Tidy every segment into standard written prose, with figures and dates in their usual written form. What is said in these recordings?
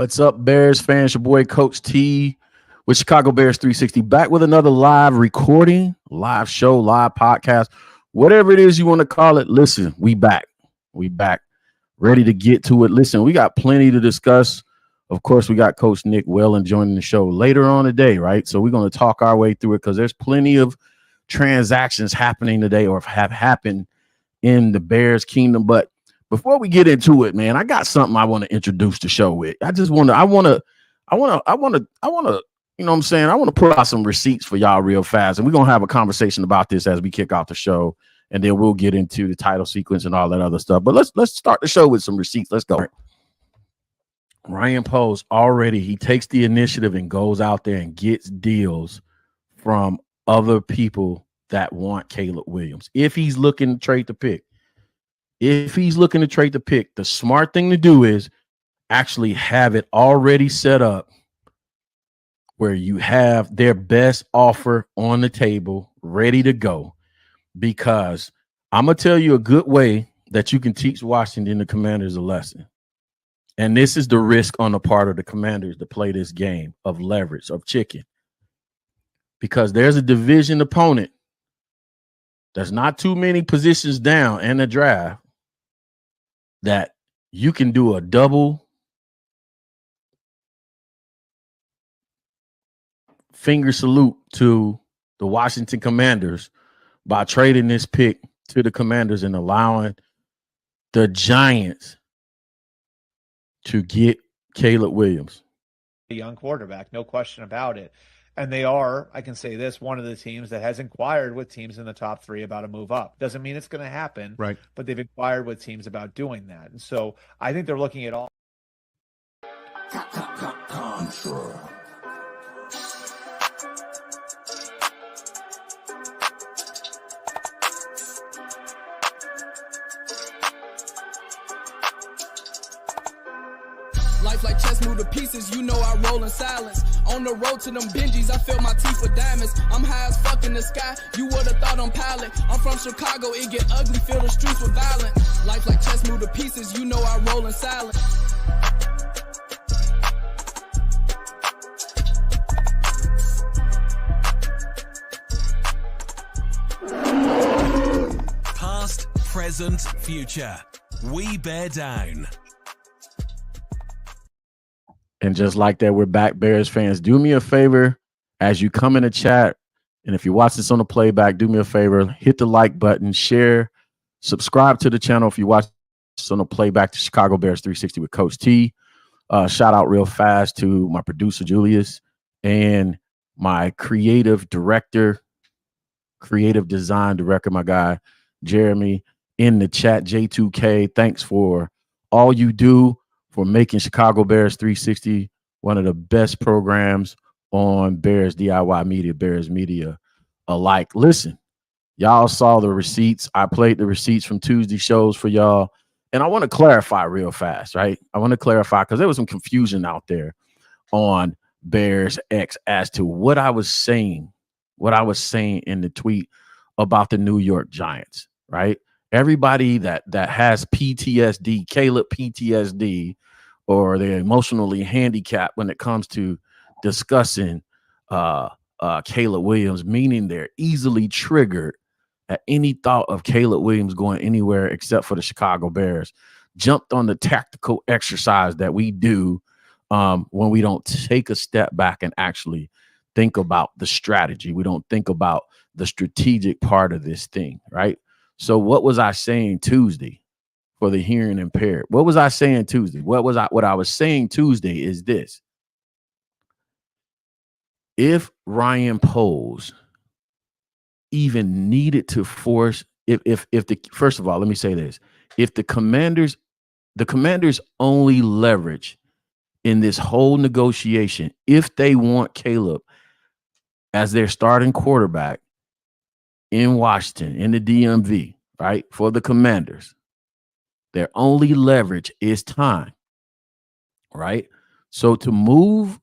What's up, Bears fans? Your boy Coach T with Chicago Bears 360 back with another live recording, live show, live podcast, whatever it is you want to call it. Listen, we back. We back. Ready to get to it. Listen, we got plenty to discuss. Of course, we got Coach Nick Whalen joining the show later on today, right? So we're going to talk our way through it because there's plenty of transactions happening today or have happened in the Bears kingdom. But before we get into it, man, I got something I want to introduce the show with. I want to, you know what I'm saying? I want to pull out some receipts for y'all real fast. And we're going to have a conversation about this as we kick off the show. And then we'll get into the title sequence and all that other stuff. But let's start the show with some receipts. Let's go. Ryan Poles he takes the initiative and goes out there and gets deals from other people that want Caleb Williams. If he's looking to trade the pick, the smart thing to do is actually have it already set up where you have their best offer on the table ready to go. Because I'm going to tell you a good way that you can teach Washington the Commanders a lesson. And this is the risk on the part of the Commanders to play this game of leverage, of chicken. Because there's a division opponent that's not too many positions down in the draft that you can do a double finger salute to the Washington Commanders by trading this pick to the Commanders and allowing the Giants to get Caleb Williams. A young quarterback, no question about it. And they are, I can say this, one of the teams that has inquired with teams in the top three about a move up. Doesn't mean it's going to happen, right? But they've inquired with teams about doing that. And so I think they're looking at all. Contra. Life like chess, move to pieces, you know I roll in silence. On the road to them Benjis, I fill my teeth with diamonds. I'm high as fuck in the sky, you would've thought I'm pilot. I'm from Chicago, it get ugly, fill the streets with violence. Life like chess, move to pieces, you know I roll in silence. Past, present, future. We bear down. And just like that, we're back, Bears fans. Do me a favor as you come in the chat. And if you watch this on the playback, do me a favor, hit the like button, share, subscribe to the channel. If you watch this on the playback to Chicago Bears 360 with Coach T. Shout out real fast to my producer, Julius, and my creative director, creative design director, my guy, Jeremy, in the chat, J2K. Thanks for all you do for making Chicago Bears 360 one of the best programs on Bears DIY media, Bears media alike. Listen, y'all saw the receipts. I played the receipts from Tuesday shows for y'all. And I want to clarify real fast, right? I want to clarify because there was some confusion out there on Bears X as to what I was saying in the tweet about the New York Giants, right? Everybody that has PTSD, Caleb PTSD, or they're emotionally handicapped when it comes to discussing Caleb Williams, meaning they're easily triggered at any thought of Caleb Williams going anywhere except for the Chicago Bears, jumped on the tactical exercise that we do when we don't take a step back and actually think about the strategy. We don't think about the strategic part of this thing, right? So what was I saying Tuesday for the hearing impaired? What was I saying Tuesday? What I was saying Tuesday is this. If Ryan Poles even needed to force, first of all, let me say this. If the Commanders only leverage in this whole negotiation, if they want Caleb as their starting quarterback in Washington, in the DMV, right, for the Commanders, their only leverage is time, right? So to move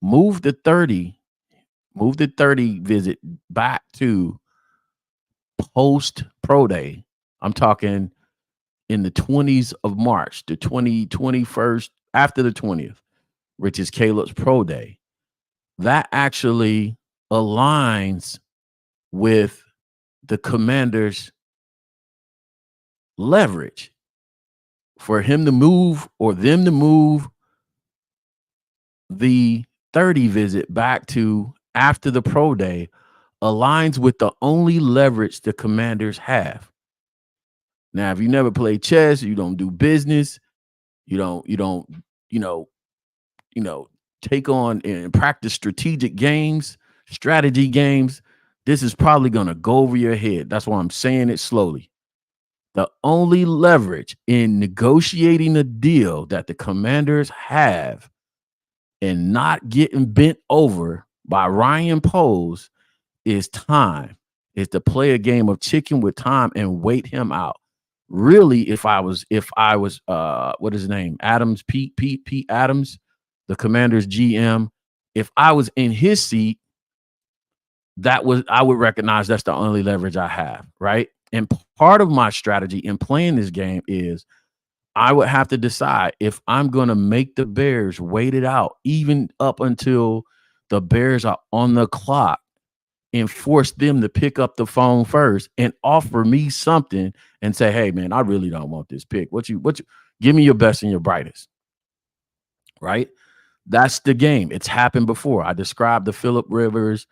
the 30 visit back to post pro day, I'm talking in the 20s of March, the 21st, after the 20th, which is Caleb's pro day, that actually aligns with the Commanders' leverage for him to move or them to move the 30 visit back to after the pro day aligns with the only leverage the Commanders have. Now, if you never play chess, you don't do business, you don't, take on and practice strategy games, this is probably going to go over your head. That's why I'm saying it slowly. The only leverage in negotiating a deal that the Commanders have and not getting bent over by Ryan Poles is time, is to play a game of chicken with time and wait him out. Really, if I was what is his name? Pete Adams, the Commanders GM, if I was in his seat, I would recognize that's the only leverage I have, right? And part of my strategy in playing this game is I would have to decide if I'm going to make the Bears wait it out, even up until the Bears are on the clock, and force them to pick up the phone first and offer me something and say, hey, man, I really don't want this pick. What you give me your best and your brightest, right? That's the game. It's happened before. I described the Phillip Rivers,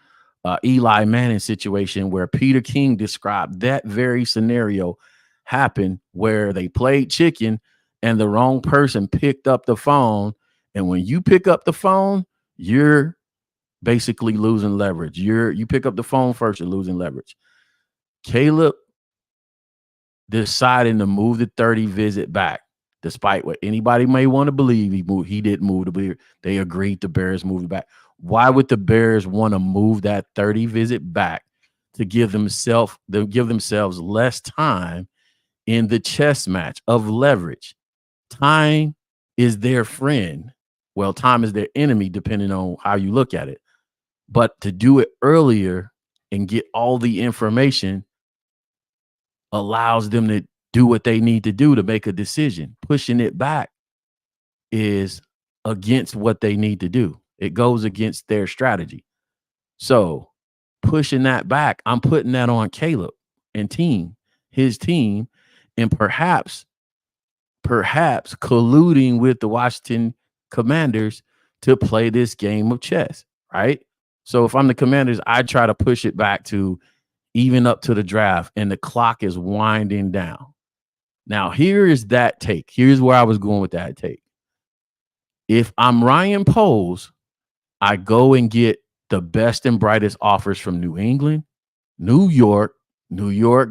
Eli Manning situation where Peter King described that very scenario happened where they played chicken and the wrong person picked up the phone. And when you pick up the phone, you're basically losing leverage. You pick up the phone first, you're losing leverage. Caleb deciding to move the 30 visit back, despite what anybody may want to believe he didn't move the Bears. They agreed the Bears moved back. Why would the Bears want to move that 30 visit back to give themselves less time in the chess match of leverage? Time is their friend. Well, time is their enemy, depending on how you look at it. But to do it earlier and get all the information allows them to do what they need to do to make a decision. Pushing it back is against what they need to do. It goes against their strategy. So pushing that back, I'm putting that on Caleb and his team, and perhaps colluding with the Washington Commanders to play this game of chess, right? So if I'm the Commanders, I try to push it back to even up to the draft, and the clock is winding down. Now, here is that take. Here's where I was going with that take. If I'm Ryan Poles, I go and get the best and brightest offers from New England, New York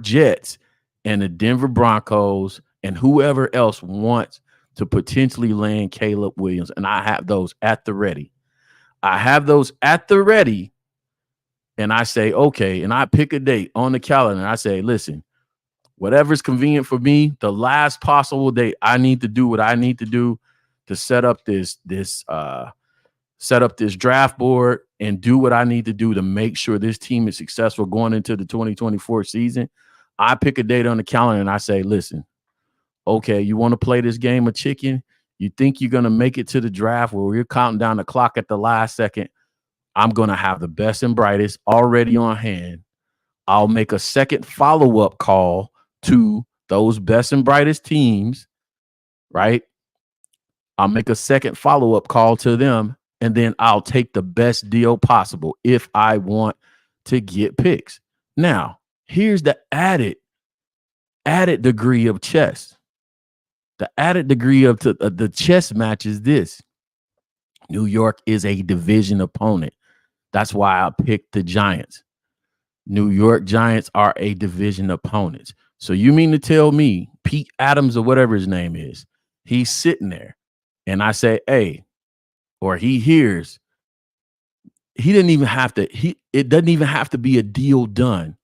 Jets, and the Denver Broncos, and whoever else wants to potentially land Caleb Williams. And I have those at the ready. And I say, okay, and I pick a date on the calendar. And I say, listen, whatever's convenient for me, the last possible date, I need to do what I need to do to set up this draft board and do what I need to do to make sure this team is successful going into the 2024 season. I pick a date on the calendar and I say, listen, okay, you want to play this game of chicken? You think you're going to make it to the draft where we're counting down the clock at the last second? I'm going to have the best and brightest already on hand. I'll make a second follow-up call to those best and brightest teams, right? I'll make a second follow-up call to them, and then I'll take the best deal possible if I want to get picks. Now, here's the added degree of chess. The added degree of the chess match is this. New York is a division opponent. That's why I picked the Giants. New York Giants are a division opponent. So you mean to tell me Pete Adams or whatever his name is, he's sitting there and I say, hey, or he hears, it doesn't even have to be a deal done.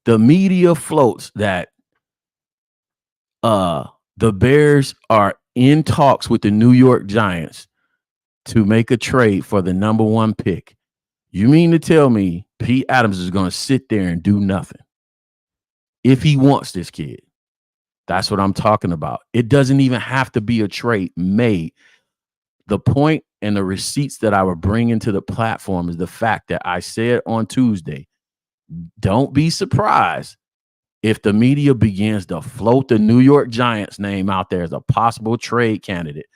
The media floats that the Bears are in talks with the New York Giants to make a trade for the number 1 pick. You mean to tell me Pete Adams is going to sit there and do nothing if he wants this kid? That's what I'm talking about. It doesn't even have to be a trade made. The point and the receipts that I would bring into the platform is the fact that I said on Tuesday, don't be surprised if the media begins to float the New York Giants name out there as a possible trade candidate.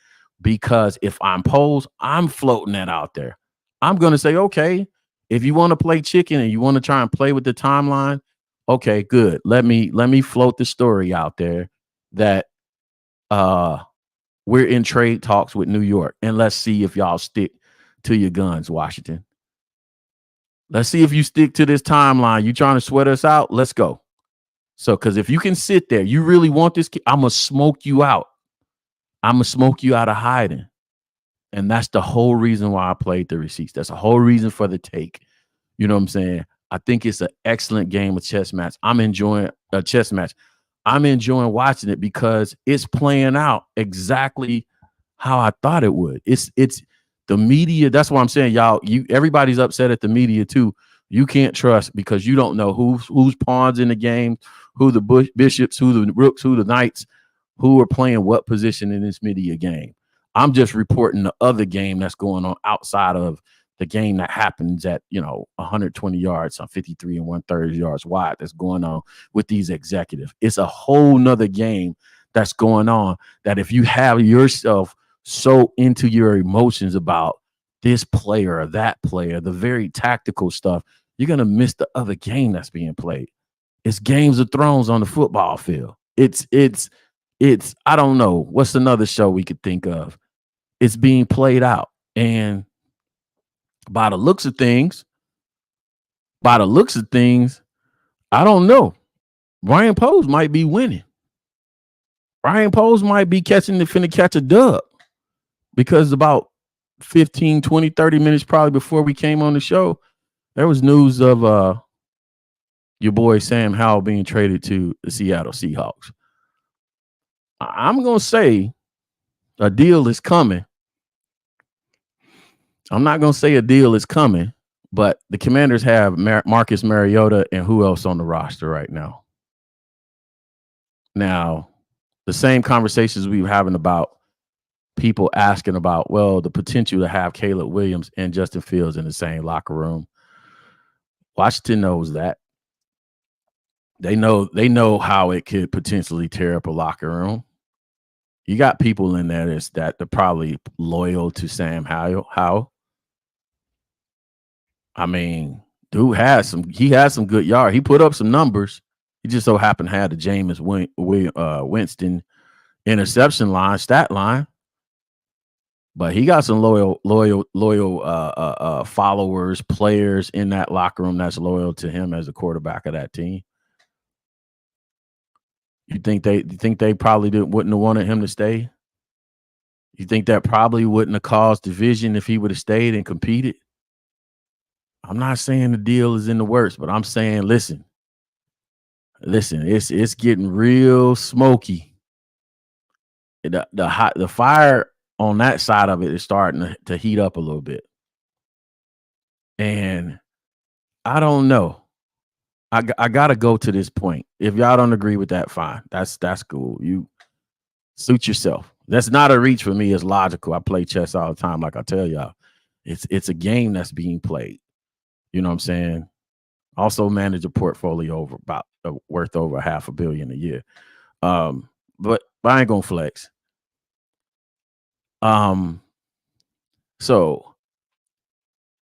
Because if I'm posed, I'm floating that out there. I'm going to say, okay, if you want to play chicken and you want to try and play with the timeline, okay, good. Let me float the story out there that we're in trade talks with New York, and let's see if y'all stick to your guns, Washington. Let's see if you stick to this timeline. You trying to sweat us out? Let's go. So, because if you can sit there, you really want this, I'm going to smoke you out. I'm going to smoke you out of hiding. And that's the whole reason why I played the receipts. That's the whole reason for the take. You know what I'm saying? I think it's an excellent game of chess match. I'm enjoying a chess match. I'm enjoying watching it because it's playing out exactly how I thought it would. It's the media. That's what I'm saying, y'all. Everybody's upset at the media too. You can't trust because you don't know who's pawns in the game, who the bishops, who the rooks, who the knights, who are playing what position in this media game. I'm just reporting the other game that's going on outside of the game that happens at 120 yards on 53 and 1/3 yards wide. That's going on with these executives. It's a whole nother game that's going on. That if you have yourself so into your emotions about this player or that player, the very tactical stuff, you're gonna miss the other game that's being played. It's Games of Thrones on the football field. It's I don't know what's another show we could think of. It's being played out, and by the looks of things, I don't know. Ryan Poles might be winning. Ryan Poles might be finna catch a dub, because about 15, 20, 30 minutes probably before we came on the show, there was news of your boy Sam Howell being traded to the Seattle Seahawks. I'm going to say a deal is coming. I'm not going to say a deal is coming, but the Commanders have Marcus Mariota and who else on the roster right now? Now, the same conversations we were having about people asking about, well, the potential to have Caleb Williams and Justin Fields in the same locker room. Washington knows that. They know how it could potentially tear up a locker room. You got people in there that are probably loyal to Sam Howell. I mean, dude has some good yard. He put up some numbers. He just so happened to have the Jameis Winston interception stat line. But he got some loyal followers, players in that locker room that's loyal to him as a quarterback of that team. You think they probably wouldn't have wanted him to stay? You think that probably wouldn't have caused division if he would have stayed and competed? I'm not saying the deal is in the works, but I'm saying, listen, it's getting real smoky. The fire on that side of it is starting to heat up a little bit. And I don't know. I got to go to this point. If y'all don't agree with that, fine. That's cool. You suit yourself. That's not a reach for me. It's logical. I play chess all the time. Like I tell y'all, it's a game that's being played. You know what I'm saying? Also manage a portfolio worth over $500 million a year. But I ain't gonna flex. So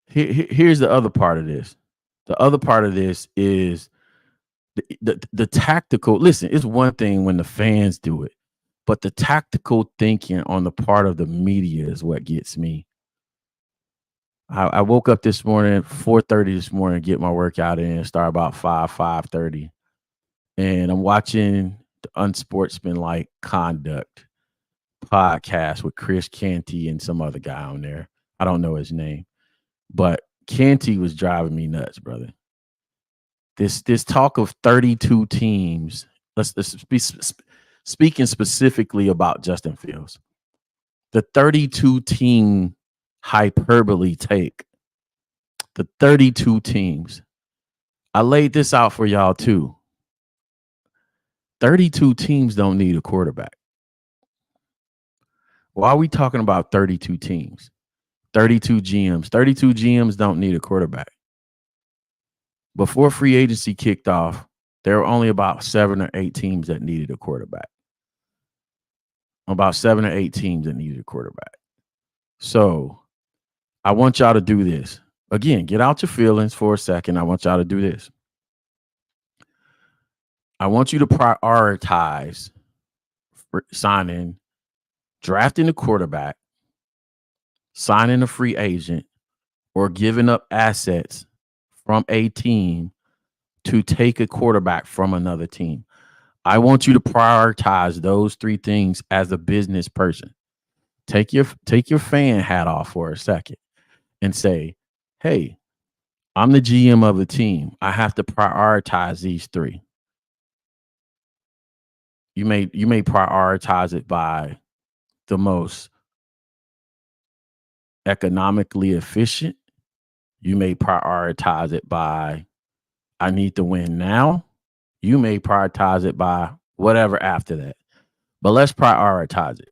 here's the other part of this. The other part of this is the tactical. Listen, it's one thing when the fans do it, but the tactical thinking on the part of the media is what gets me. I woke up this morning, 4:30 this morning, get my workout in, start about 5:30. And I'm watching the Unsportsmanlike Conduct podcast with Chris Canty and some other guy on there. I don't know his name, but Canty was driving me nuts, brother. This talk of 32 teams. Let's be speaking specifically about Justin Fields. The 32 team hyperbole take. The 32 teams. I laid this out for y'all too. 32 teams don't need a quarterback. Why are we talking about 32 teams? 32 GMs. 32 GMs don't need a quarterback. Before free agency kicked off, there were only about 7 or 8 teams that needed a quarterback. About 7 or 8 teams that needed a quarterback. So I want y'all to do this. Again, get out your feelings for a second. I want y'all to do this. I want you to prioritize signing, drafting a quarterback, signing a free agent, or giving up assets from a team to take a quarterback from another team. I want you to prioritize those 3 things as a business person. Take your fan hat off for a second and say, hey, I'm the GM of a team. I have to prioritize these 3. You may prioritize it by the most economically efficient. You may prioritize it by I need to win now. You may prioritize it by whatever after that. But let's prioritize it.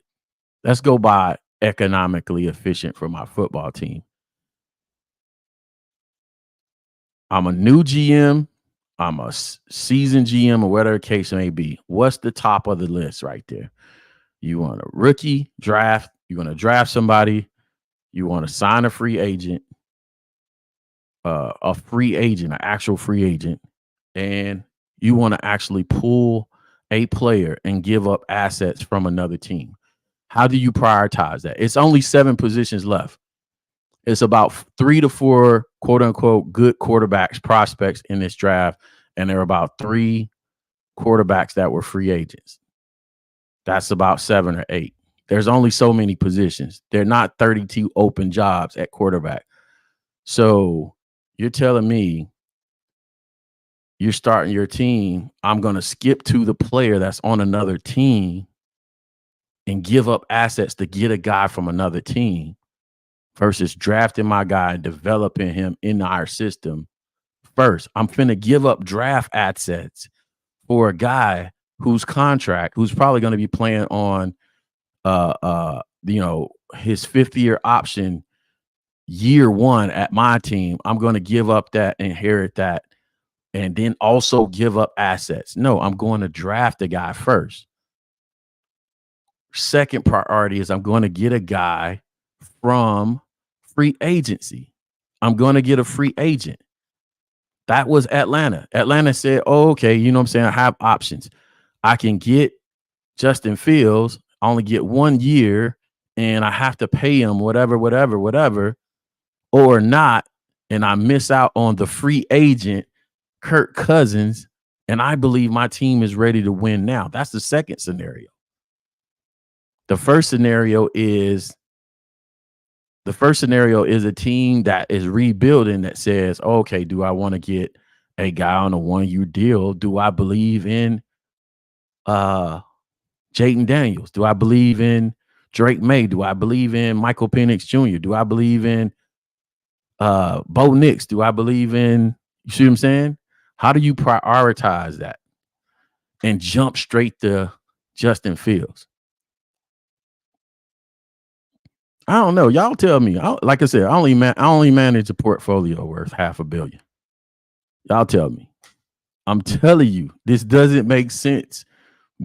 Let's go by economically efficient for my football team. I'm a new GM. I'm a seasoned GM or whatever the case may be. What's the top of the list right there? You want a rookie draft. You want to draft somebody. You want to sign a free agent, an actual free agent, and you want to actually pull a player and give up assets from another team. How do you prioritize that? It's only 7 positions left. It's about 3 to 4 quote unquote good quarterbacks prospects in this draft. And there are about 3 quarterbacks that were free agents. That's about 7 or 8. There's only so many positions. They're not 32 open jobs at quarterback. So you're telling me you're starting your team. I'm going to skip to the player that's on another team and give up assets to get a guy from another team versus drafting my guy and developing him in our system first. I'm finna give up draft assets for a guy whose probably going to be playing on his 5th-year option year 1 at my team. I'm going to give up that, inherit that, and then also give up assets. No, I'm going to draft a guy first. Second priority is I'm going to get a guy from free agency. I'm going to get a free agent. That was Atlanta. Atlanta said, oh, okay, you know what I'm saying? I have options. I can get Justin Fields, I only get 1 year, and I have to pay him whatever, or not, and I miss out on the free agent, Kirk Cousins, and I believe my team is ready to win now. That's the second scenario. The first scenario is a team that is rebuilding that says, okay, do I want to get a guy on a 1-year deal? Do I believe in Jaden Daniels? Do I believe in Drake May? Do I believe in Michael Penix Jr.? Do I believe in Bo Nix? Do I believe in, you see what I'm saying? How do you prioritize that and jump straight to Justin Fields? I don't know. Y'all tell me. Like I said, I only manage a portfolio worth $500 million. Y'all tell me. I'm telling you, this doesn't make sense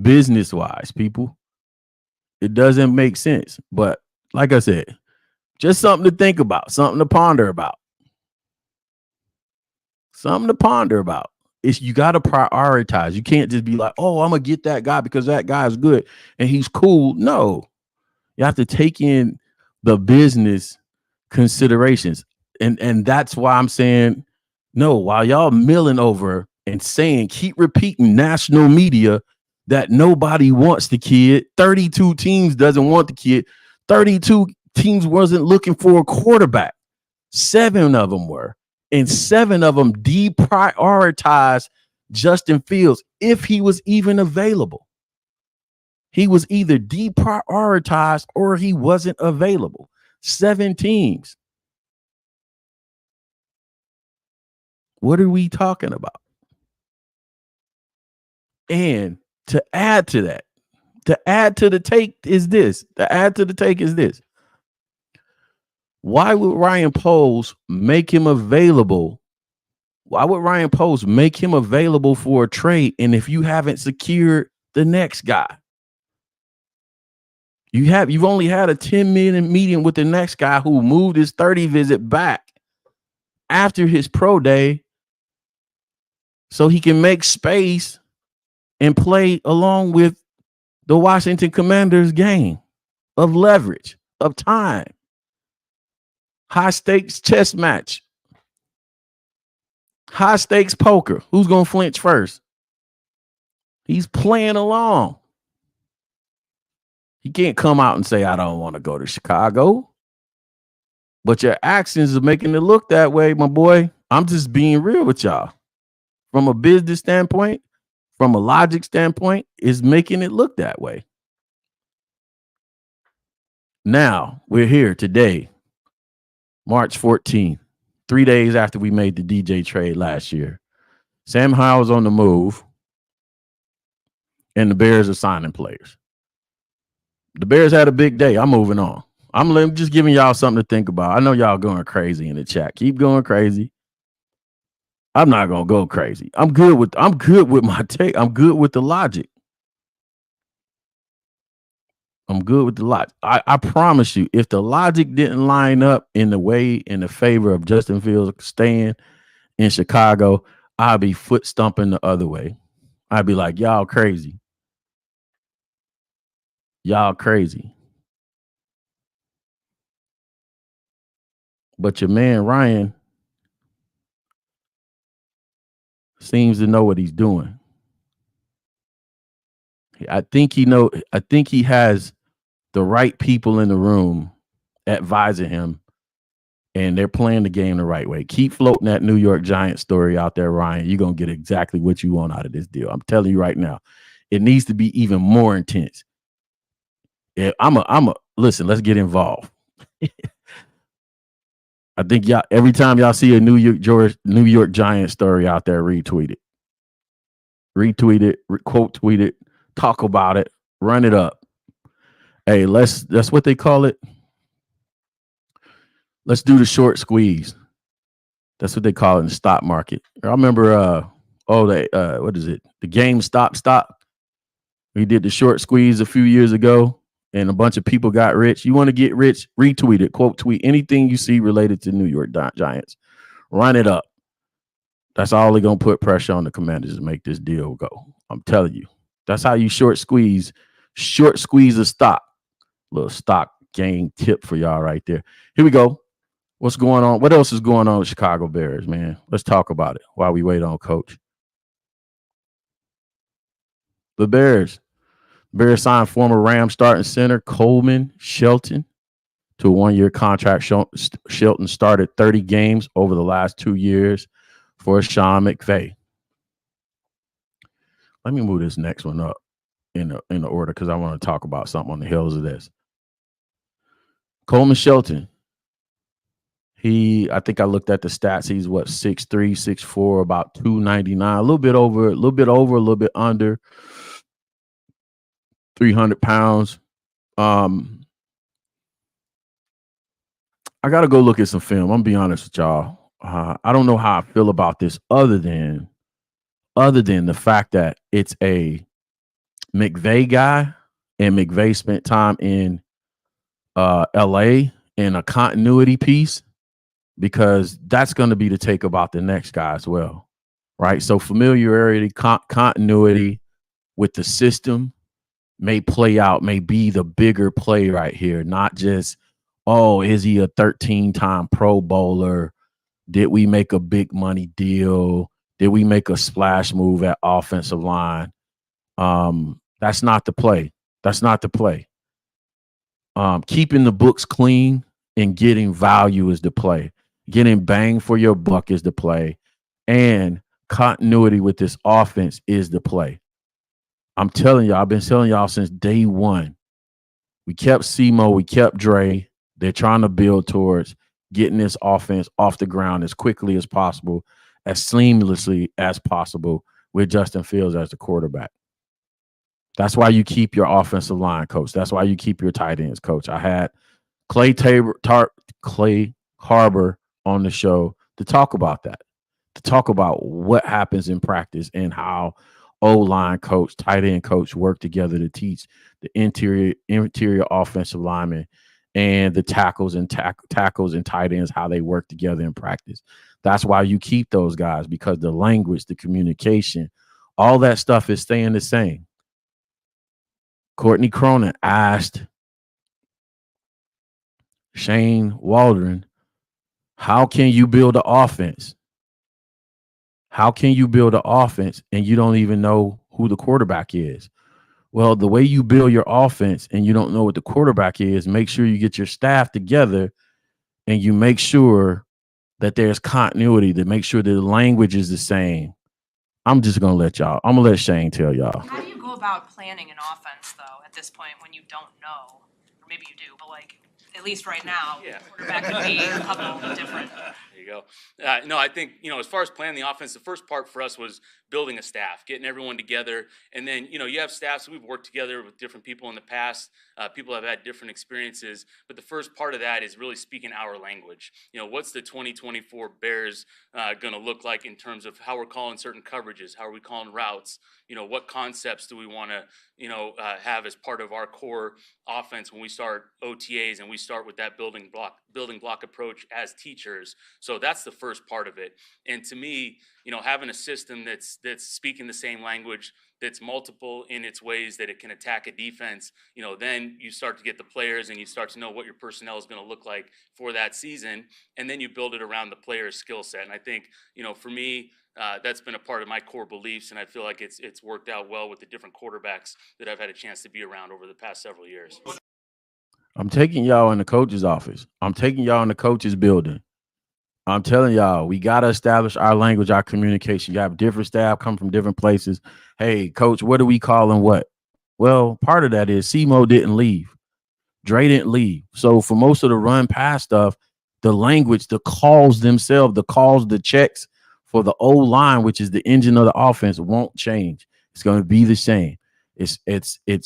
business-wise, people. It doesn't make sense. But like I said, just something to think about, something to ponder about. It's you got to prioritize. You can't just be like, oh, I'm going to get that guy because that guy is good and he's cool. No. You have to take in the business considerations. And that's why I'm saying, no, while y'all milling over and saying, keep repeating national media that nobody wants the kid. 32 teams doesn't want the kid. 32 teams wasn't looking for a quarterback. 7 of them were. And 7 of them deprioritized Justin Fields if he was even available. He was either deprioritized or he wasn't available. 7 teams. What are we talking about? And to add to that, to add to the take is this. Why would Ryan Poles make him available? Why would Ryan Poles make him available for a trade? And if you haven't secured the next guy, you've only had a 10-minute meeting with the next guy who moved his 30 visit back after his pro day so he can make space and play along with the Washington Commanders game of leverage, of time. High stakes chess match. High stakes poker. Who's going to flinch first? He's playing along. He can't come out and say, I don't want to go to Chicago. But your actions are making it look that way, my boy. I'm just being real with y'all. From a business standpoint, from a logic standpoint, is making it look that way. Now, we're here today, March 14th, 3 days after we made the DJ trade last year. Sam Howell's on the move, and the Bears are signing players. The Bears had a big day. I'm moving on. I'm just giving y'all something to think about. I know y'all going crazy in the chat. Keep going crazy. I'm not gonna go crazy. I'm good with my take. I'm good with the logic. I'm good with the logic. I promise you, if the logic didn't line up in the favor of Justin Fields staying in Chicago, I'd be foot stomping the other way. I'd be like, y'all crazy. Y'all crazy. But your man Ryan seems to know what he's doing. I think he has the right people in the room advising him, and they're playing the game the right way. Keep floating that New York Giants story out there, Ryan. You're going to get exactly what you want out of this deal. I'm telling you right now. It needs to be even more intense. Yeah, listen, let's get involved. I think y'all, every time y'all see a New York Giants story out there, retweet it. Retweet it, quote tweet it, talk about it, run it up. Hey, that's what they call it. Let's do the short squeeze. That's what they call it in the stock market. I remember what is it? The GameStop stock. We did the short squeeze a few years ago, and a bunch of people got rich. You want to get rich? Retweet it, quote tweet anything you see related to New York Giants. Run it up. That's all they're going to put pressure on the Commanders to make this deal go. I'm telling you. That's how you short squeeze a stock. Little stock game tip for y'all right there. Here we go. What's going on? What else is going on with Chicago Bears, man? Let's talk about it while we wait on Coach. The Bears signed former Rams starting center Coleman Shelton to a one-year contract. Shelton started 30 games over the last 2 years for Sean McVay. Let me move this next one up in the order because I want to talk about something on the heels of this. Coleman Shelton. I think I looked at the stats. He's 6'3", 6'4", about 299, a little bit over, a little bit under 300 pounds. I got to go look at some film. I'm gonna be honest with y'all. I don't know how I feel about this other than the fact that it's a McVay guy, and McVay spent time in LA in a continuity piece, because that's going to be the take about the next guy as well, right? So familiarity, continuity with the system may play out, may be the bigger play right here, not just, oh, is he a 13-time Pro Bowler? Did we make a big money deal? Did we make a splash move at offensive line? That's not the play. That's not the play. Keeping the books clean and getting value is the play. Getting bang for your buck is the play. And continuity with this offense is the play. I'm telling y'all, I've been telling y'all since day one. We kept Semo, we kept Dre. They're trying to build towards getting this offense off the ground as quickly as possible, as seamlessly as possible, with Justin Fields as the quarterback. That's why you keep your offensive line coach. That's why you keep your tight ends coach. I had Clay Harbor on the show to talk about that, to talk about what happens in practice and how O-line coach, tight end coach work together to teach the interior offensive linemen and the tackles and tackles and tight ends how they work together in practice. That's why you keep those guys, because the language, the communication, all that stuff is staying the same. Courtney Cronin asked Shane Waldron, how can you build an offense? How can you build an offense and you don't even know who the quarterback is? Well, the way you build your offense and you don't know what the quarterback is, make sure you get your staff together and you make sure that there's continuity, to make sure the language is the same. I'm just going to I'm going to let Shane tell y'all. How do you go about planning an offense, though, at this point when you don't know? Or maybe you do, but like, at least right now, the quarterback could be a couple different. There you go. No, I think, as far as planning the offense, the first part for us was building a staff, getting everyone together. And then, you have staffs. We've worked together with different people in the past. People have had different experiences. But the first part of that is really speaking our language. What's the 2024 Bears going to look like in terms of how we're calling certain coverages? How are we calling routes? What concepts do we want to, have as part of our core offense when we start OTAs and we start with that building block approach as teachers. So that's the first part of it. And to me, having a system that's speaking the same language, that's multiple in its ways that it can attack a defense, then you start to get the players and you start to know what your personnel is going to look like for that season. And then you build it around the player's skill set. And I think, for me, that's been a part of my core beliefs, and I feel like it's worked out well with the different quarterbacks that I've had a chance to be around over the past several years. I'm taking y'all in the coach's office. I'm taking y'all in the coach's building. I'm telling y'all, we got to establish our language, our communication. You have different staff come from different places. Hey, coach, what are we calling what? Well, part of that is CMO didn't leave. Dre didn't leave. So for most of the run pass stuff, the language, the calls themselves, the calls, the checks for the old line, which is the engine of the offense, won't change. It's going to be the same. It's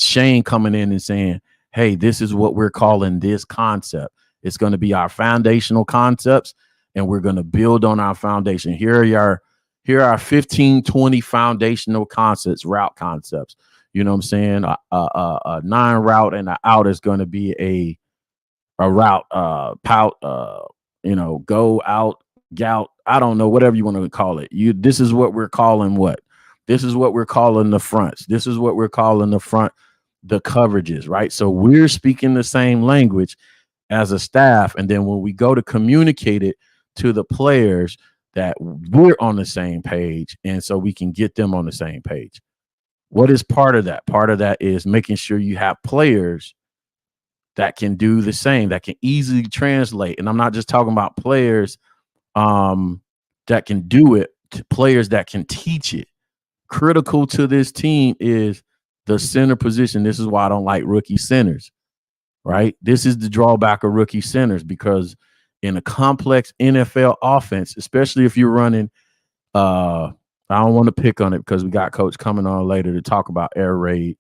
Shane coming in and saying, hey, this is what we're calling this concept. It's going to be our foundational concepts, and we're going to build on our foundation. Here are 15, 20 foundational concepts, route concepts. You know what I'm saying? A 9 route and an out is going to be a route, pout, go out, gout. I don't know, whatever you want to call it. This is what we're calling what? This is what we're calling the fronts. This is what we're calling the coverages, right? So we're speaking the same language as a staff. And then when we go to communicate it to the players, that we're on the same page. And so we can get them on the same page. What is part of that? Part of that is making sure you have players that can do the same, that can easily translate. And I'm not just talking about players that can do it, to players that can teach it. Critical to this team is the center position. This is why I don't like rookie centers, right? This is the drawback of rookie centers, because in a complex NFL offense, especially if you're running, I don't want to pick on it because we got coach coming on later to talk about air raid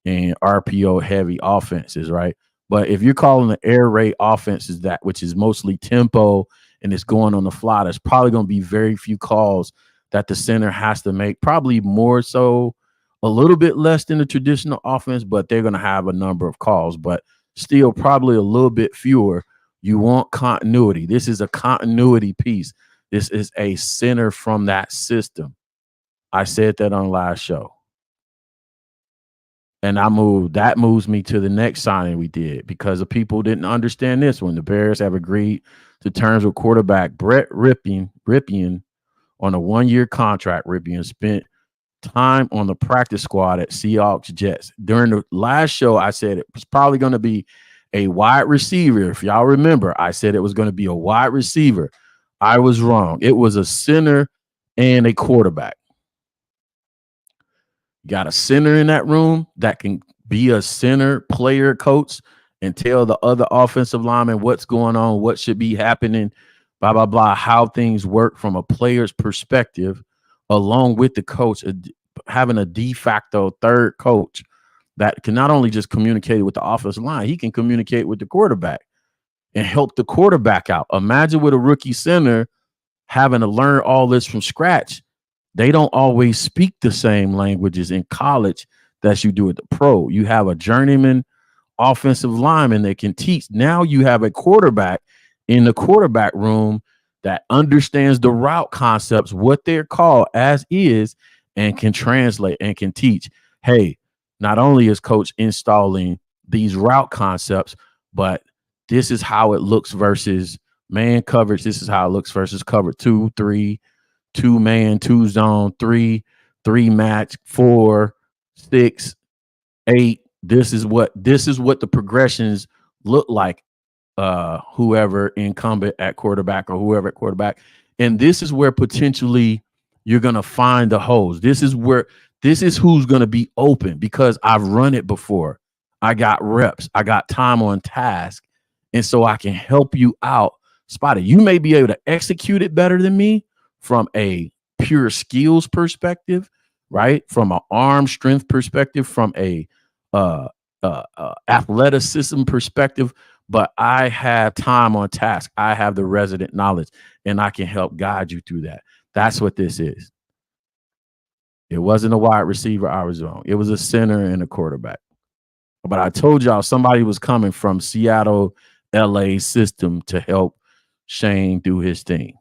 and RPO heavy offenses, right? But if you're calling the air raid offenses that, which is mostly tempo and it's going on the fly, there's probably going to be very few calls that the center has to make, probably more so, a little bit less than the traditional offense, but they're going to have a number of calls, but still probably a little bit fewer. You want continuity. This is a continuity piece. This is a center from that system. I said that on last show. And that moves me to the next signing we did, because the people didn't understand this one. The Bears have agreed to terms with quarterback Brett Ripien on a 1-year contract. Ripien spent time on the practice squad at Seahawks Jets. During the last show, I said it was probably going to be a wide receiver. If y'all remember, I said it was going to be a wide receiver. I was wrong. It was a center and a quarterback. You got a center in that room that can be a center player coach and tell the other offensive lineman what's going on, what should be happening, blah, blah, blah, how things work from a player's perspective, along with the coach, having a de facto third coach that can not only just communicate with the offensive line, he can communicate with the quarterback. and help the quarterback out. Imagine with a rookie center having to learn all this from scratch. They don't always speak the same languages in college that you do at the pro. You have a journeyman offensive lineman that can teach. Now you have a quarterback in the quarterback room that understands the route concepts, what they're called as is, and can translate and can teach. Hey, not only is coach installing these route concepts, but this is how it looks versus man coverage. This is how it looks versus cover 2, 3, 2 man, 2 zone, 3, 3 match, 4, 6, 8. This is what the progressions look like. Whoever incumbent at quarterback or whoever at quarterback, and this is where potentially you're gonna find the holes. This is who's gonna be open because I've run it before. I got reps. I got time on task, and so I can help you out. Spot it. You may be able to execute it better than me from a pure skills perspective, right? From an arm strength perspective, from a athleticism perspective, but I have time on task. I have the resident knowledge, and I can help guide you through that. That's what this is. It wasn't a wide receiver I was on. It was a center and a quarterback. But I told y'all somebody was coming from Seattle, LA system to help Shane do his thing.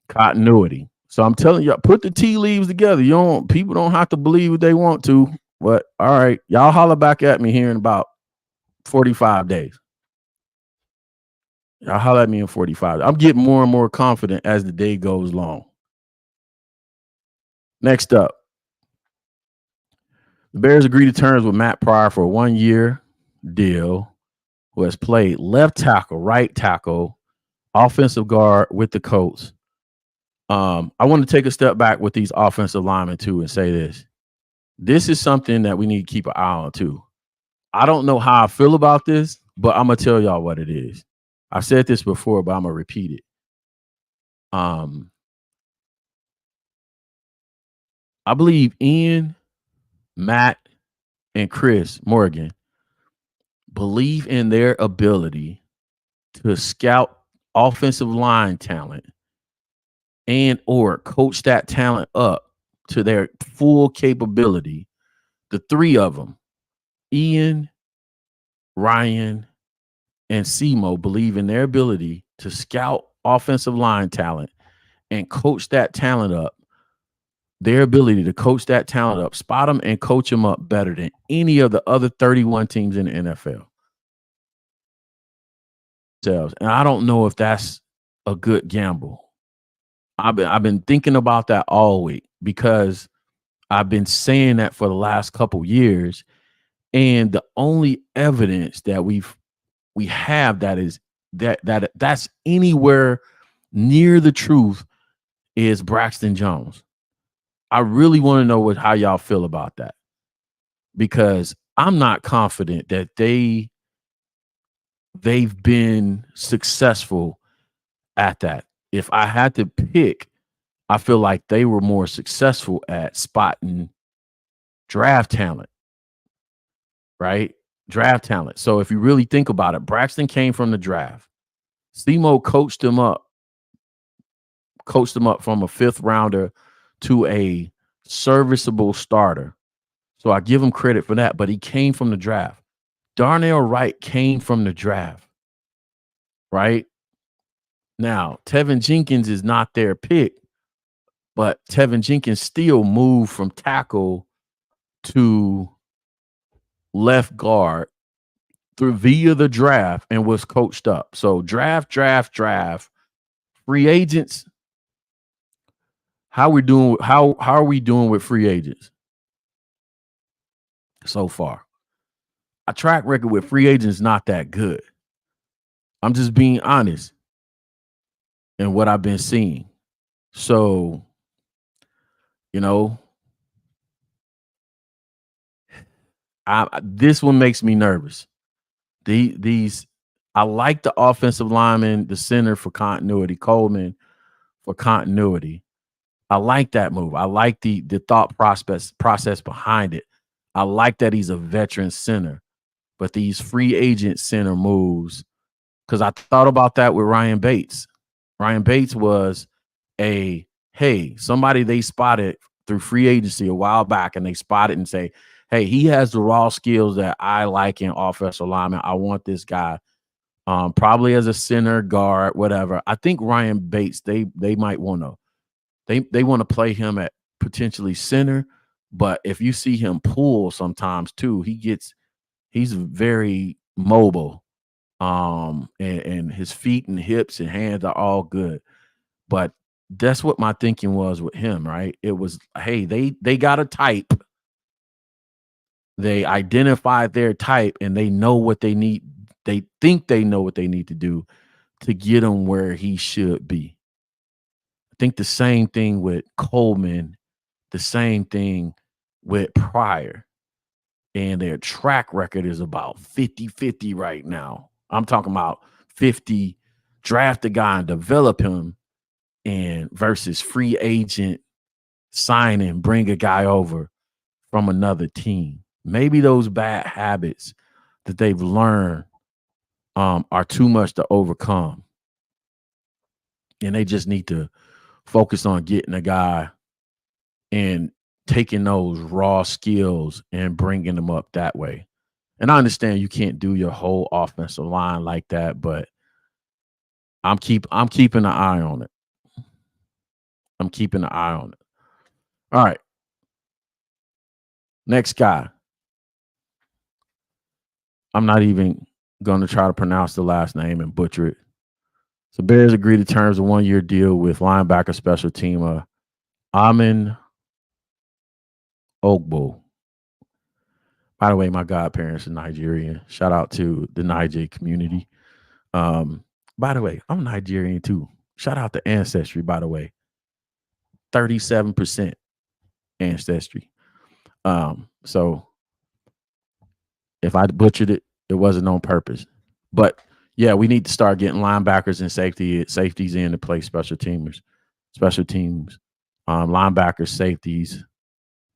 Continuity. So I'm telling you, put the tea leaves together. People don't have to believe what they want to. But all right, y'all holler back at me here in about 45 days. Y'all holler at me in 45. I'm getting more and more confident as the day goes long. Next up, the Bears agreed to terms with Matt Pryor for a 1-year deal, who has played left tackle, right tackle, offensive guard with the Colts. I want to take a step back with these offensive linemen too and say this. This is something that we need to keep an eye on too. I don't know how I feel about this, but I'm going to tell y'all what it is. I've said this before, but I'm going to repeat it. I believe Ian, Matt, and Chris Morgan believe in their ability to scout offensive line talent and or coach that talent up to their full capability. The three of them, Ian, Ryan, and Simo, believe in their ability to scout offensive line talent and coach that talent up. Their ability to coach that talent up, spot them and coach them up better than any of the other 31 teams in the NFL. And I don't know if that's a good gamble. I've been thinking about that all week because I've been saying that for the last couple years, and the only evidence that we have that is that's anywhere near the truth is Braxton Jones. I really want to know how y'all feel about that, because I'm not confident that they've been successful at that. If I had to pick, I feel like they were more successful at spotting draft talent, right? Draft talent. So if you really think about it, Braxton came from the draft. Simo coached him up from a 5th rounder to a serviceable starter. So I give him credit for that, but he came from the draft. Darnell Wright came from the draft, right? Now, Tevin Jenkins is not their pick, but Tevin Jenkins still moved from tackle to left guard via the draft and was coached up. So draft. Free agents. How are we doing with free agents so far? Our track record with free agents is not that good. I'm just being honest in what I've been seeing. So, this one makes me nervous. I like the offensive lineman, the center for continuity, Coleman for continuity. I like that move. I like the thought process behind it. I like that he's a veteran center. But these free agent center moves because I thought about that with Ryan Bates. Ryan Bates was somebody they spotted through free agency a while back, and they spotted and say, hey, he has the raw skills that I like in offensive lineman. I want this guy. Probably as a center, guard, whatever. I think Ryan Bates, they might want to they want to play him at potentially center, but if you see him pull sometimes too, he's very mobile. And his feet and hips and hands are all good. But that's what my thinking was with him, right? It was, hey, they got a type. They identified their type and they know what they need. They think they know what they need to do to get him where he should be. I think the same thing with Coleman, the same thing with Pryor. And their track record is about 50-50 right now. I'm talking about 50, draft a guy and develop him, and versus free agent sign and bring a guy over from another team. Maybe those bad habits that they've learned are too much to overcome. And they just need to focus on getting a guy and taking those raw skills and bringing them up that way. And I understand you can't do your whole offensive line like that, but I'm keeping an eye on it. I'm keeping an eye on it. All right. Next guy. I'm not even going to try to pronounce the last name and butcher it. So Bears agreed to terms of 1-year deal with linebacker special teamer Amin Ogbo. By the way, my godparents are Nigerian. Shout out to the Niger community. By the way, I'm Nigerian too. Shout out to Ancestry, by the way. 37% Ancestry. So if I butchered it, it wasn't on purpose. But yeah, we need to start getting linebackers and safeties in to play special teams, linebackers, safeties,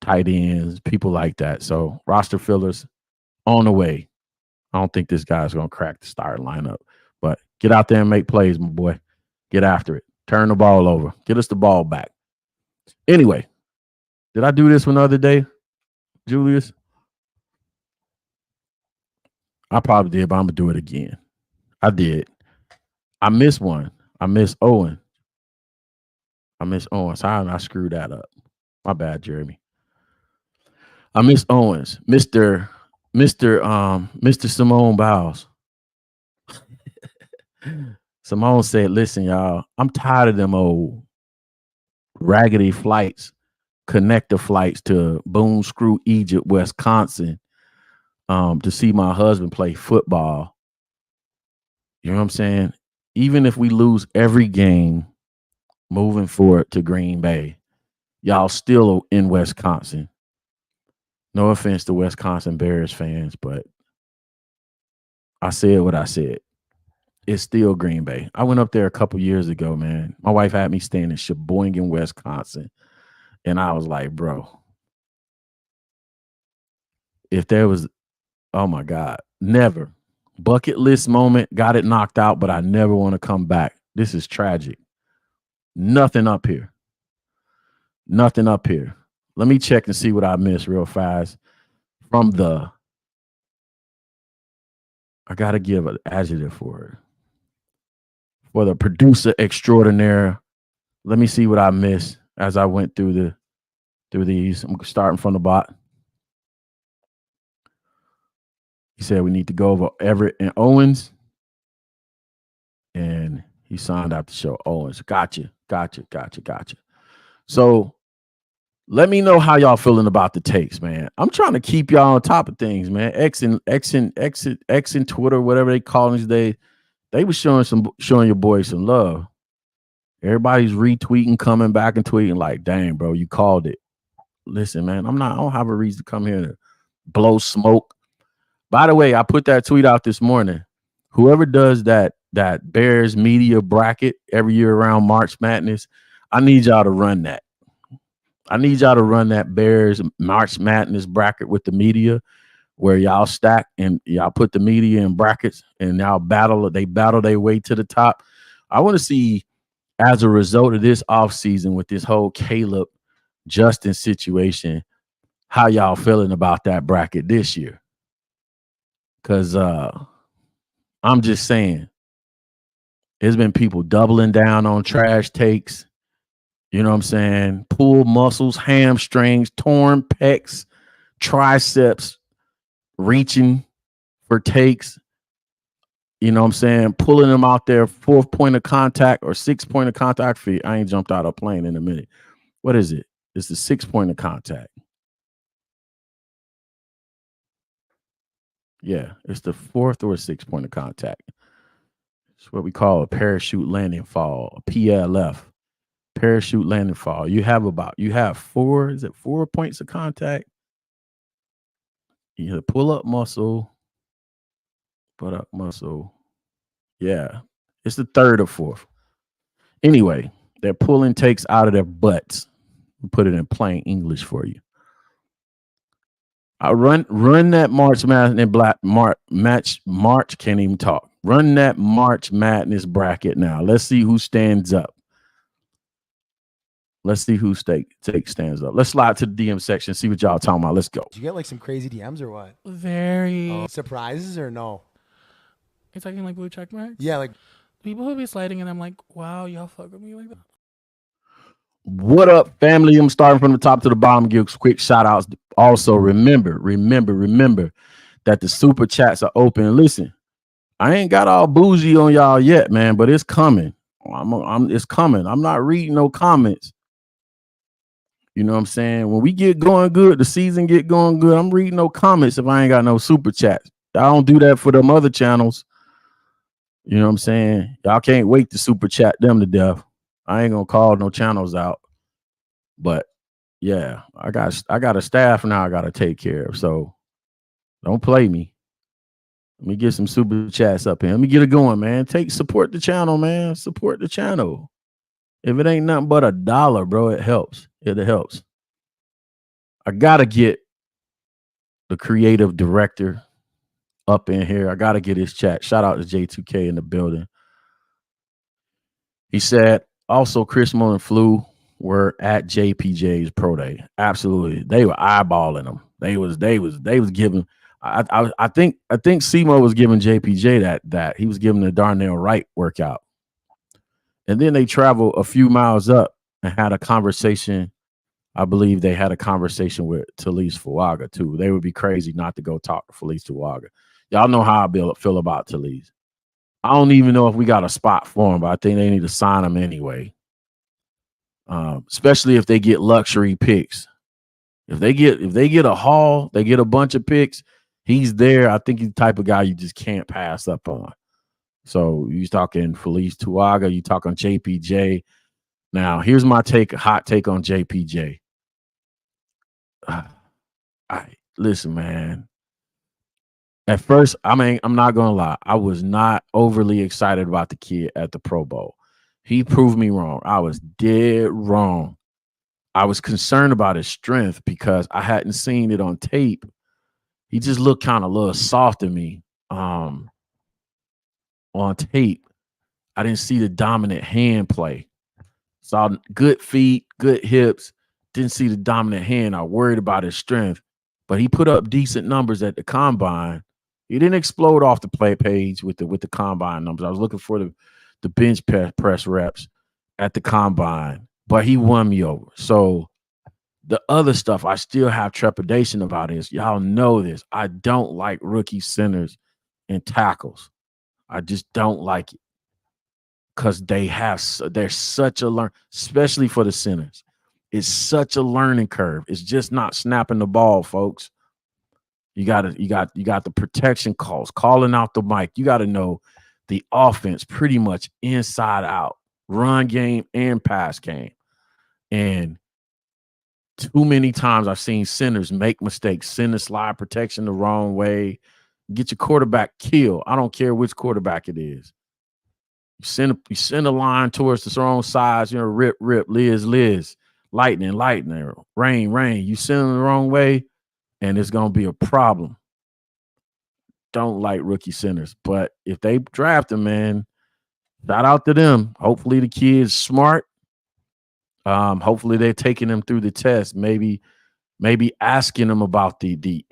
tight ends, people like that. So roster fillers on the way. I don't think this guy's going to crack the starting lineup, but get out there and make plays, my boy. Get after it. Turn the ball over. Get us the ball back. Anyway, did I do this one the other day, Julius? I probably did, but I'm going to do it again. I did. I missed one. I missed Owen. Sorry, I screwed that up. My bad, Jeremy. I miss Owens. Mr. Simone Biles. Simone said, listen, y'all, I'm tired of them old raggedy flights, connector flights to Boone Screw, Egypt, Wisconsin, to see my husband play football. You know what I'm saying? Even if we lose every game moving forward to Green Bay, y'all still in Wisconsin. No offense to Wisconsin Bears fans, but I said what I said. It's still Green Bay. I went up there a couple years ago, man. My wife had me staying in Sheboygan, Wisconsin. And I was like, bro, if there was, oh my God, never. Bucket list moment, got it knocked out, but I never want to come back. This is tragic. Nothing up here. Nothing up here. Let me check and see what I missed real fast from the, I got to give an adjective for it. For the producer extraordinaire. Let me see what I missed as I went through these. I'm starting from the bottom. He said we need to go over Everett and Owens. And he signed out the show Owens. Gotcha. So let me know how y'all feeling about the takes, man. I'm trying to keep y'all on top of things, man. X and Twitter, whatever they call these days, they was showing your boys some love. Everybody's retweeting, coming back and tweeting like, dang, bro, you called it. Listen, man, I don't have a reason to come here to blow smoke. By the way, I put that tweet out this morning. Whoever does that Bears media bracket every year around March Madness, I need y'all to run that. I need y'all to run that Bears March Madness bracket with the media. where y'all stack and y'all put the media in brackets and y'all battle their way to the top. I want to see, as a result of this offseason with this whole Caleb Justin situation, how y'all feeling about that bracket this year. Because I'm just saying, there's been people doubling down on trash takes. You know what I'm saying? Pulled muscles, hamstrings, torn pecs, triceps, reaching for takes. You know what I'm saying? Pulling them out there, 4th point of contact or 6th point of contact. I ain't jumped out of a plane in a minute. What is it? It's the 6th point of contact. Yeah, it's the 4th or 6th point of contact. It's what we call a parachute landing fall, a PLF. Parachute landing fall. You have 4 points of contact? You have pull up muscle, butt up muscle. Yeah, it's the 3rd or 4th. Anyway, they're pulling takes out of their butts. We'll put it in plain English for you. I run that March Madness March can't even talk. Run that March Madness bracket now. Let's see who stands up. Let's see who stands up. Let's slide to the DM section, see what y'all talking about. Let's go. Did you get like some crazy DMs or what? Very. Surprises or no? You're talking like blue check marks? Yeah, like people who be sliding and I'm like, wow, y'all fuck with me like that. What up, family? I'm starting from the top to the bottom. Give quick shout outs. Also, remember that the super chats are open. Listen, I ain't got all bougie on y'all yet, man, but it's coming. It's coming. I'm not reading no comments. You know what I'm saying? When we get going good, the season get going good, I'm reading no comments if I ain't got no super chats. I don't do that for them other channels. You know what I'm saying? Y'all can't wait to super chat them to death. I ain't gonna call no channels out. But yeah, I got a staff now I gotta take care of. So don't play me. Let me get some super chats up here. Let me get it going, man. Support the channel, man. Support the channel. If it ain't nothing but $1, bro, it helps. It helps. I gotta get the creative director up in here. I gotta get his chat. Shout out to J2K in the building. He said also Chris Mo and Flu were at JPJ's pro day. Absolutely. They were eyeballing them. They was giving. I think Simo was giving JPJ that he was giving the Darnell Wright workout. And then they traveled a few miles up and had a conversation. I believe they had a conversation with Talise Fuaga too. They would be crazy not to go talk to Talise Fuaga. Y'all know how I feel about Talise. I don't even know if we got a spot for him, but I think they need to sign him anyway. Especially if they get luxury picks. If they get a haul, they get a bunch of picks, he's there. I think he's the type of guy you just can't pass up on. So you're talking Felice Tuaga, you talking JPJ. Now, here's my hot take on JPJ. Listen, man. At first, I'm not gonna lie, I was not overly excited about the kid at the Pro Bowl. He proved me wrong. I was dead wrong. I was concerned about his strength because I hadn't seen it on tape. He just looked kind of a little soft to me. On tape, I didn't see the dominant hand play. Saw good feet, good hips. Didn't see the dominant hand. I worried about his strength, but he put up decent numbers at the combine. He didn't explode off the play page with the combine numbers. I was looking for the bench press reps at the combine, but he won me over. So the other stuff I still have trepidation about is, y'all know this. I don't like rookie centers and tackles. I just don't like it because they're such a learn, especially for the centers. It's such a learning curve. It's just not snapping the ball, folks. You got the protection calls, calling out the mic. You got to know the offense pretty much inside out, run game and pass game. And too many times I've seen centers make mistakes, send the slide protection the wrong way, get your quarterback killed. I don't care which quarterback it is. You send a line towards the wrong sides, rip, Liz, lightning, rain. You send them the wrong way, and it's going to be a problem. don't like rookie centers. But if they draft him, man, shout out to them. Hopefully the kid's smart. Hopefully they're taking him through the test. Maybe asking him about the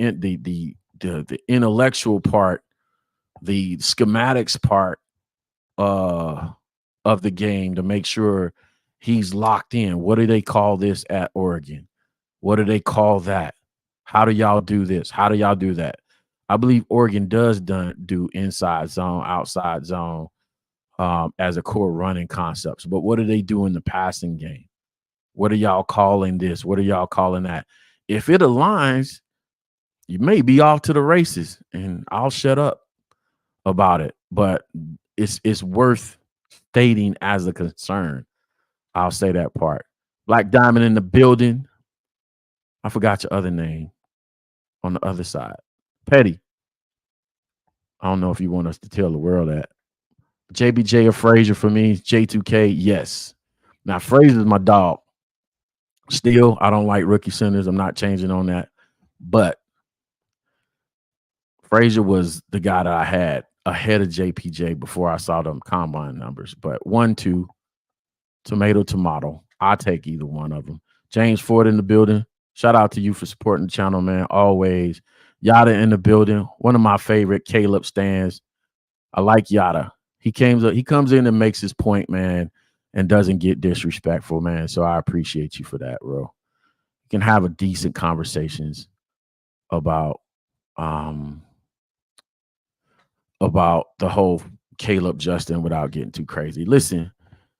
intellectual part, the schematics part of the game to make sure he's locked in. What do they call this at Oregon? What do they call that? How do y'all do this? How do y'all do that? I believe Oregon does do inside zone, outside zone as a core running concepts. But what do they do in the passing game? What are y'all calling this? What are y'all calling that? If it aligns, you may be off to the races, and I'll shut up about it. But it's worth stating as a concern. I'll say that part. Black Diamond in the building. I forgot your other name on the other side. Petty. I don't know if you want us to tell the world that. JBJ or Frazier for me. J2K, yes. Now, Frazier's my dog. Still, I don't like rookie centers. I'm not changing on that. But Frazier was the guy that I had ahead of JPJ before I saw them combine numbers. But 1-2, tomato. I'll take either one of them. James Ford in the building. Shout out to you for supporting the channel, man. Always. Yada in the building. One of my favorite Caleb stands. I like Yada. He comes in and makes his point, man, and doesn't get disrespectful, man. So I appreciate you for that, bro. You can have a decent conversations about the whole Caleb Justin without getting too crazy. Listen,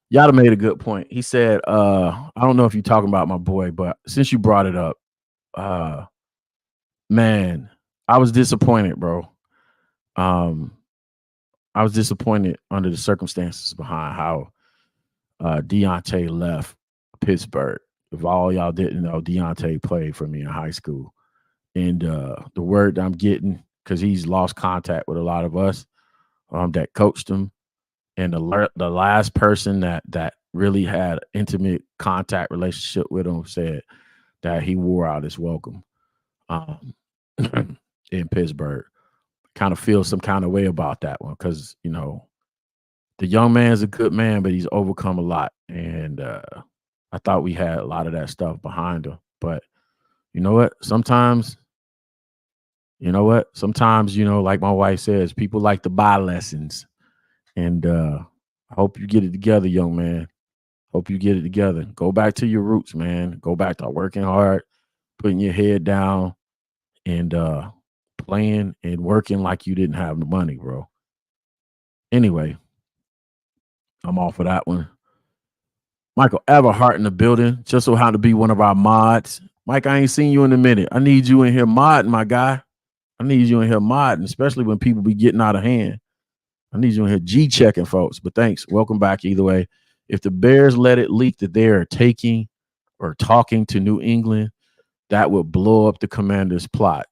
Yada made a good point. He said, I don't know if you're talking about my boy, but since you brought it up, man, I was disappointed, bro. I was disappointed under the circumstances behind how Deontay left Pittsburgh. If all y'all didn't know, Deontay played for me in high school. And the word that I'm getting, because he's lost contact with a lot of us that coached him, and the last person that really had intimate contact relationship with him said that he wore out his welcome in Pittsburgh. Kind of feel some kind of way about that one because, you know, the young man's a good man, but he's overcome a lot. And I thought we had a lot of that stuff behind him. But you know what? Sometimes, like my wife says, people like to buy lessons. And I hope you get it together, young man. Hope you get it together. Go back to your roots, man. Go back to working hard, putting your head down, and playing and working like you didn't have the money, bro. Anyway, I'm off of that one. Michael Everhart in the building. Just so happened to be one of our mods. Mike, I ain't seen you in a minute. I need you in here modding, my guy. I need you in here modding, especially when people be getting out of hand. I need you in here G-checking, folks. But thanks. Welcome back either way. If the Bears let it leak that they are taking or talking to New England, that would blow up the Commanders' plot.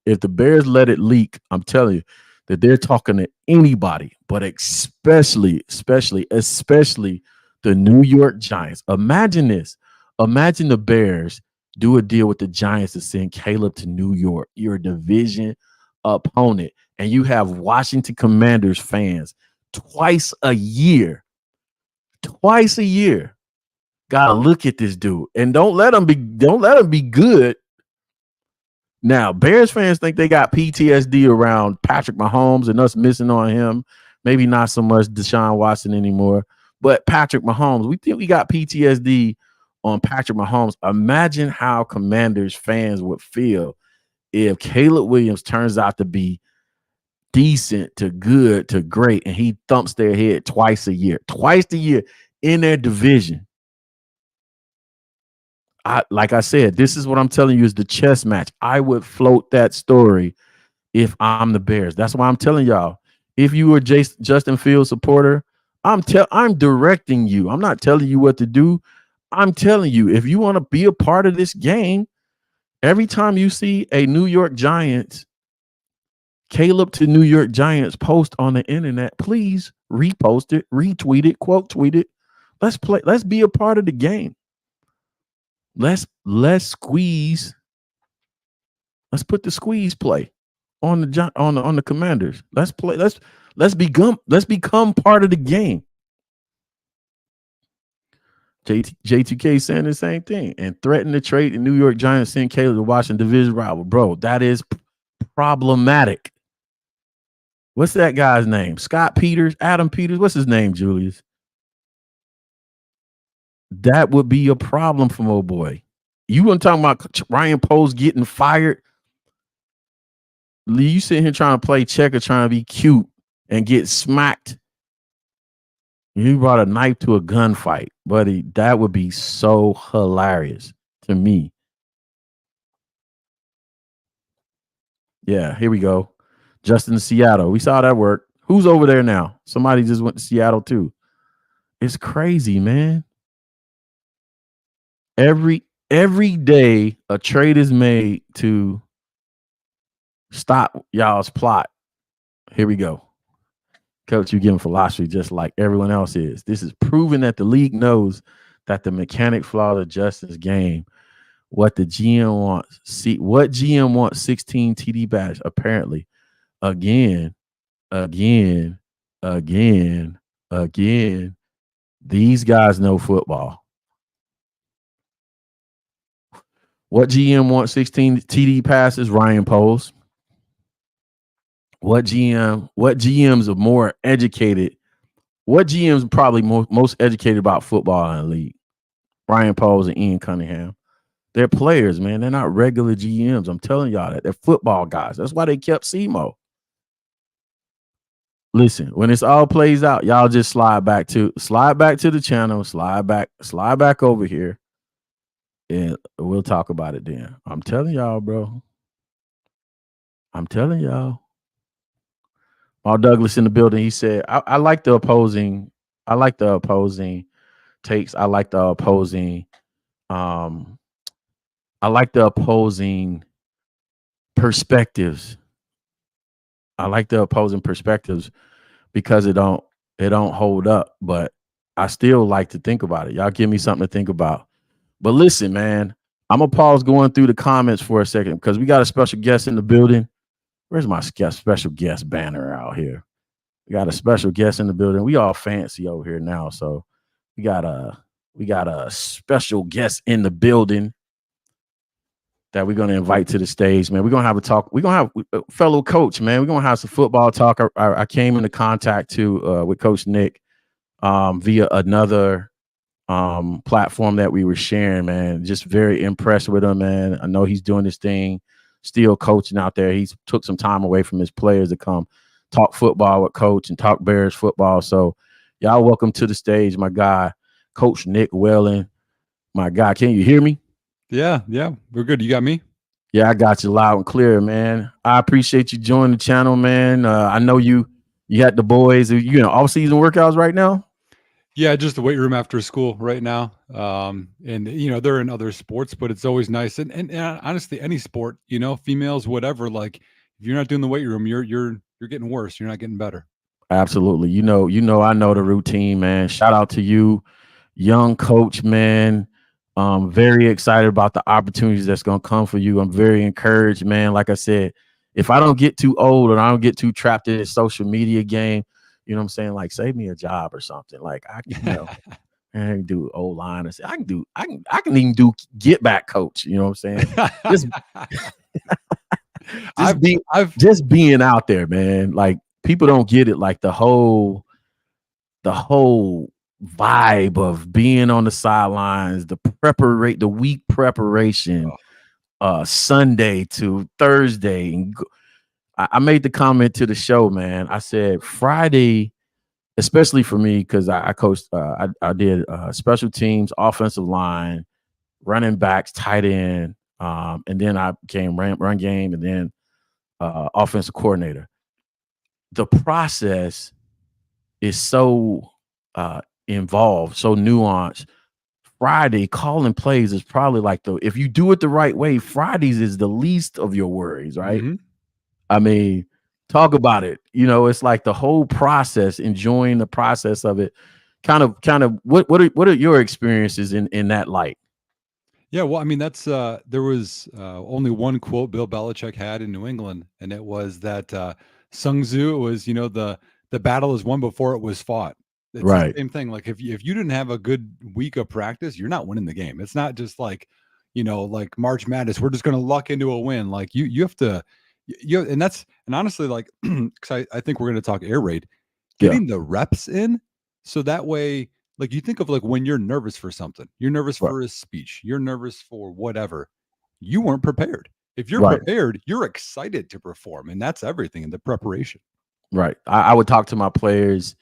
If the Bears let it leak, I'm telling you that they're talking to anybody, but especially the New York Giants. Imagine this. Imagine the Bears do a deal with the Giants to send Caleb to New York, your division opponent, and you have Washington Commanders fans twice a year. Gotta look at this dude. And don't let him be good. Now, Bears fans think they got PTSD around Patrick Mahomes and us missing on him. Maybe not so much Deshaun Watson anymore, but Patrick Mahomes. We think we got PTSD on Patrick Mahomes. Imagine how Commanders fans would feel if Caleb Williams turns out to be decent to good to great, and he thumps their head twice a year in their division. Like I said, this is what I'm telling you is the chess match. I would float that story if I'm the Bears. That's why I'm telling y'all. If you were Justin Fields supporter, I'm directing you. I'm not telling you what to do. I'm telling you, if you want to be a part of this game, every time you see a New York Giants, Caleb to New York Giants post on the internet, please repost it, retweet it, quote tweet it. Let's play. Let's be a part of the game. Let's squeeze. Let's put the squeeze play on the Commanders. Let's play. Let's become part of the game. J2K saying the same thing and threatened to trade the New York Giants, send Caleb to Washington division rival. Bro, that is problematic. What's that guy's name? Scott Peters, Adam Peters. What's his name, Julius? That would be a problem for my boy. You want to talk about Ryan Poles getting fired? You sitting here trying to play checker, trying to be cute and get smacked. You brought a knife to a gunfight, buddy. That would be so hilarious to me. Yeah, here we go. Justin in Seattle. We saw that work. Who's over there now? Somebody just went to Seattle too. It's crazy, man. Every day a trade is made to stop y'all's plot. Here we go. Coach, you're giving philosophy just like everyone else is. This is proving that the league knows that the mechanic flaw of Justin's game. What the GM wants. See what GM wants 16 TD badge, apparently. Again. These guys know football. What GM wants 16 TD passes? Ryan Poles. What GMs are more educated? What GMs are probably most educated about football in the league? Ryan Poles and Ian Cunningham. They're players, man. They're not regular GMs. I'm telling y'all that. They're football guys. That's why they kept Semo. Listen, when this all plays out, y'all just slide back to the channel, slide back over here, and we'll talk about it then. I'm telling y'all, bro. I'm telling y'all. Paul Douglas in the building. He said, I like the opposing takes. I like the opposing perspectives. I like the opposing perspectives because it don't hold up, but I still like to think about it. Y'all give me something to think about. But listen, man, I'm gonna pause going through the comments for a second because we got a special guest in the building. Where's my special guest banner out here? We got a special guest in the building. We all fancy over here now, so we got a special guest in the building that we're gonna invite to the stage, man. We're gonna have a talk. We're gonna have a fellow coach, man. We're gonna have some football talk. I came into contact with Coach Nick via another platform that we were sharing, man. Just very impressed with him, man. I know he's doing this thing, still coaching out there. He's took some time away from his players to come talk football with Coach and talk Bears football. So y'all welcome to the stage, my guy, Coach Nick Whalen. My guy, can you hear me? Yeah, we're good. You got me? Yeah, I got you loud and clear, man. I appreciate you joining the channel, man. I know you had the boys, off-season workouts right now. Yeah, just the weight room after school right now. And they're in other sports, but it's always nice. And honestly, any sport, females, whatever, like if you're not doing the weight room, you're getting worse. You're not getting better. Absolutely. I know the routine, man. Shout out to you, young coach, man. Very excited about the opportunities that's going to come for you. I'm very encouraged, man. Like I said, if I don't get too old and I don't get too trapped in this social media game, you know what I'm saying? Like, save me a job or something. Like I can do O-line. I can even do get back coach. You know what I'm saying? Just being out there, man. Like people don't get it. Like the whole vibe of being on the sidelines, the week preparation, Sunday to Thursday. And I made the comment to the show, man. I said Friday, especially for me, because I coached, I did special teams, offensive line, running backs, tight end, and then I became run game and then offensive coordinator. The process is so involved, so nuanced. Friday calling plays is probably like if you do it the right way, Fridays is the least of your worries, right? Mm-hmm. I mean, talk about it. It's like the whole process, enjoying the process of it. Kind of what are your experiences in that light? Yeah, well, I mean, that's there was only one quote Bill Belichick had in New England, and it was that Sun Tzu was, the battle is won before it was fought. It's the Right. same thing. Like if you didn't have a good week of practice, you're not winning the game. It's not just like, like March Madness. We're just going to luck into a win. Like you have to, and honestly, like, because I think we're going to talk air raid, Yeah. getting the reps in, so that way. Like you think of like when you're nervous for something, you're nervous Right. for a speech, you're nervous for whatever. You weren't prepared. If you're Right. prepared, you're excited to perform, and that's everything in the preparation. Right. I would talk to my players.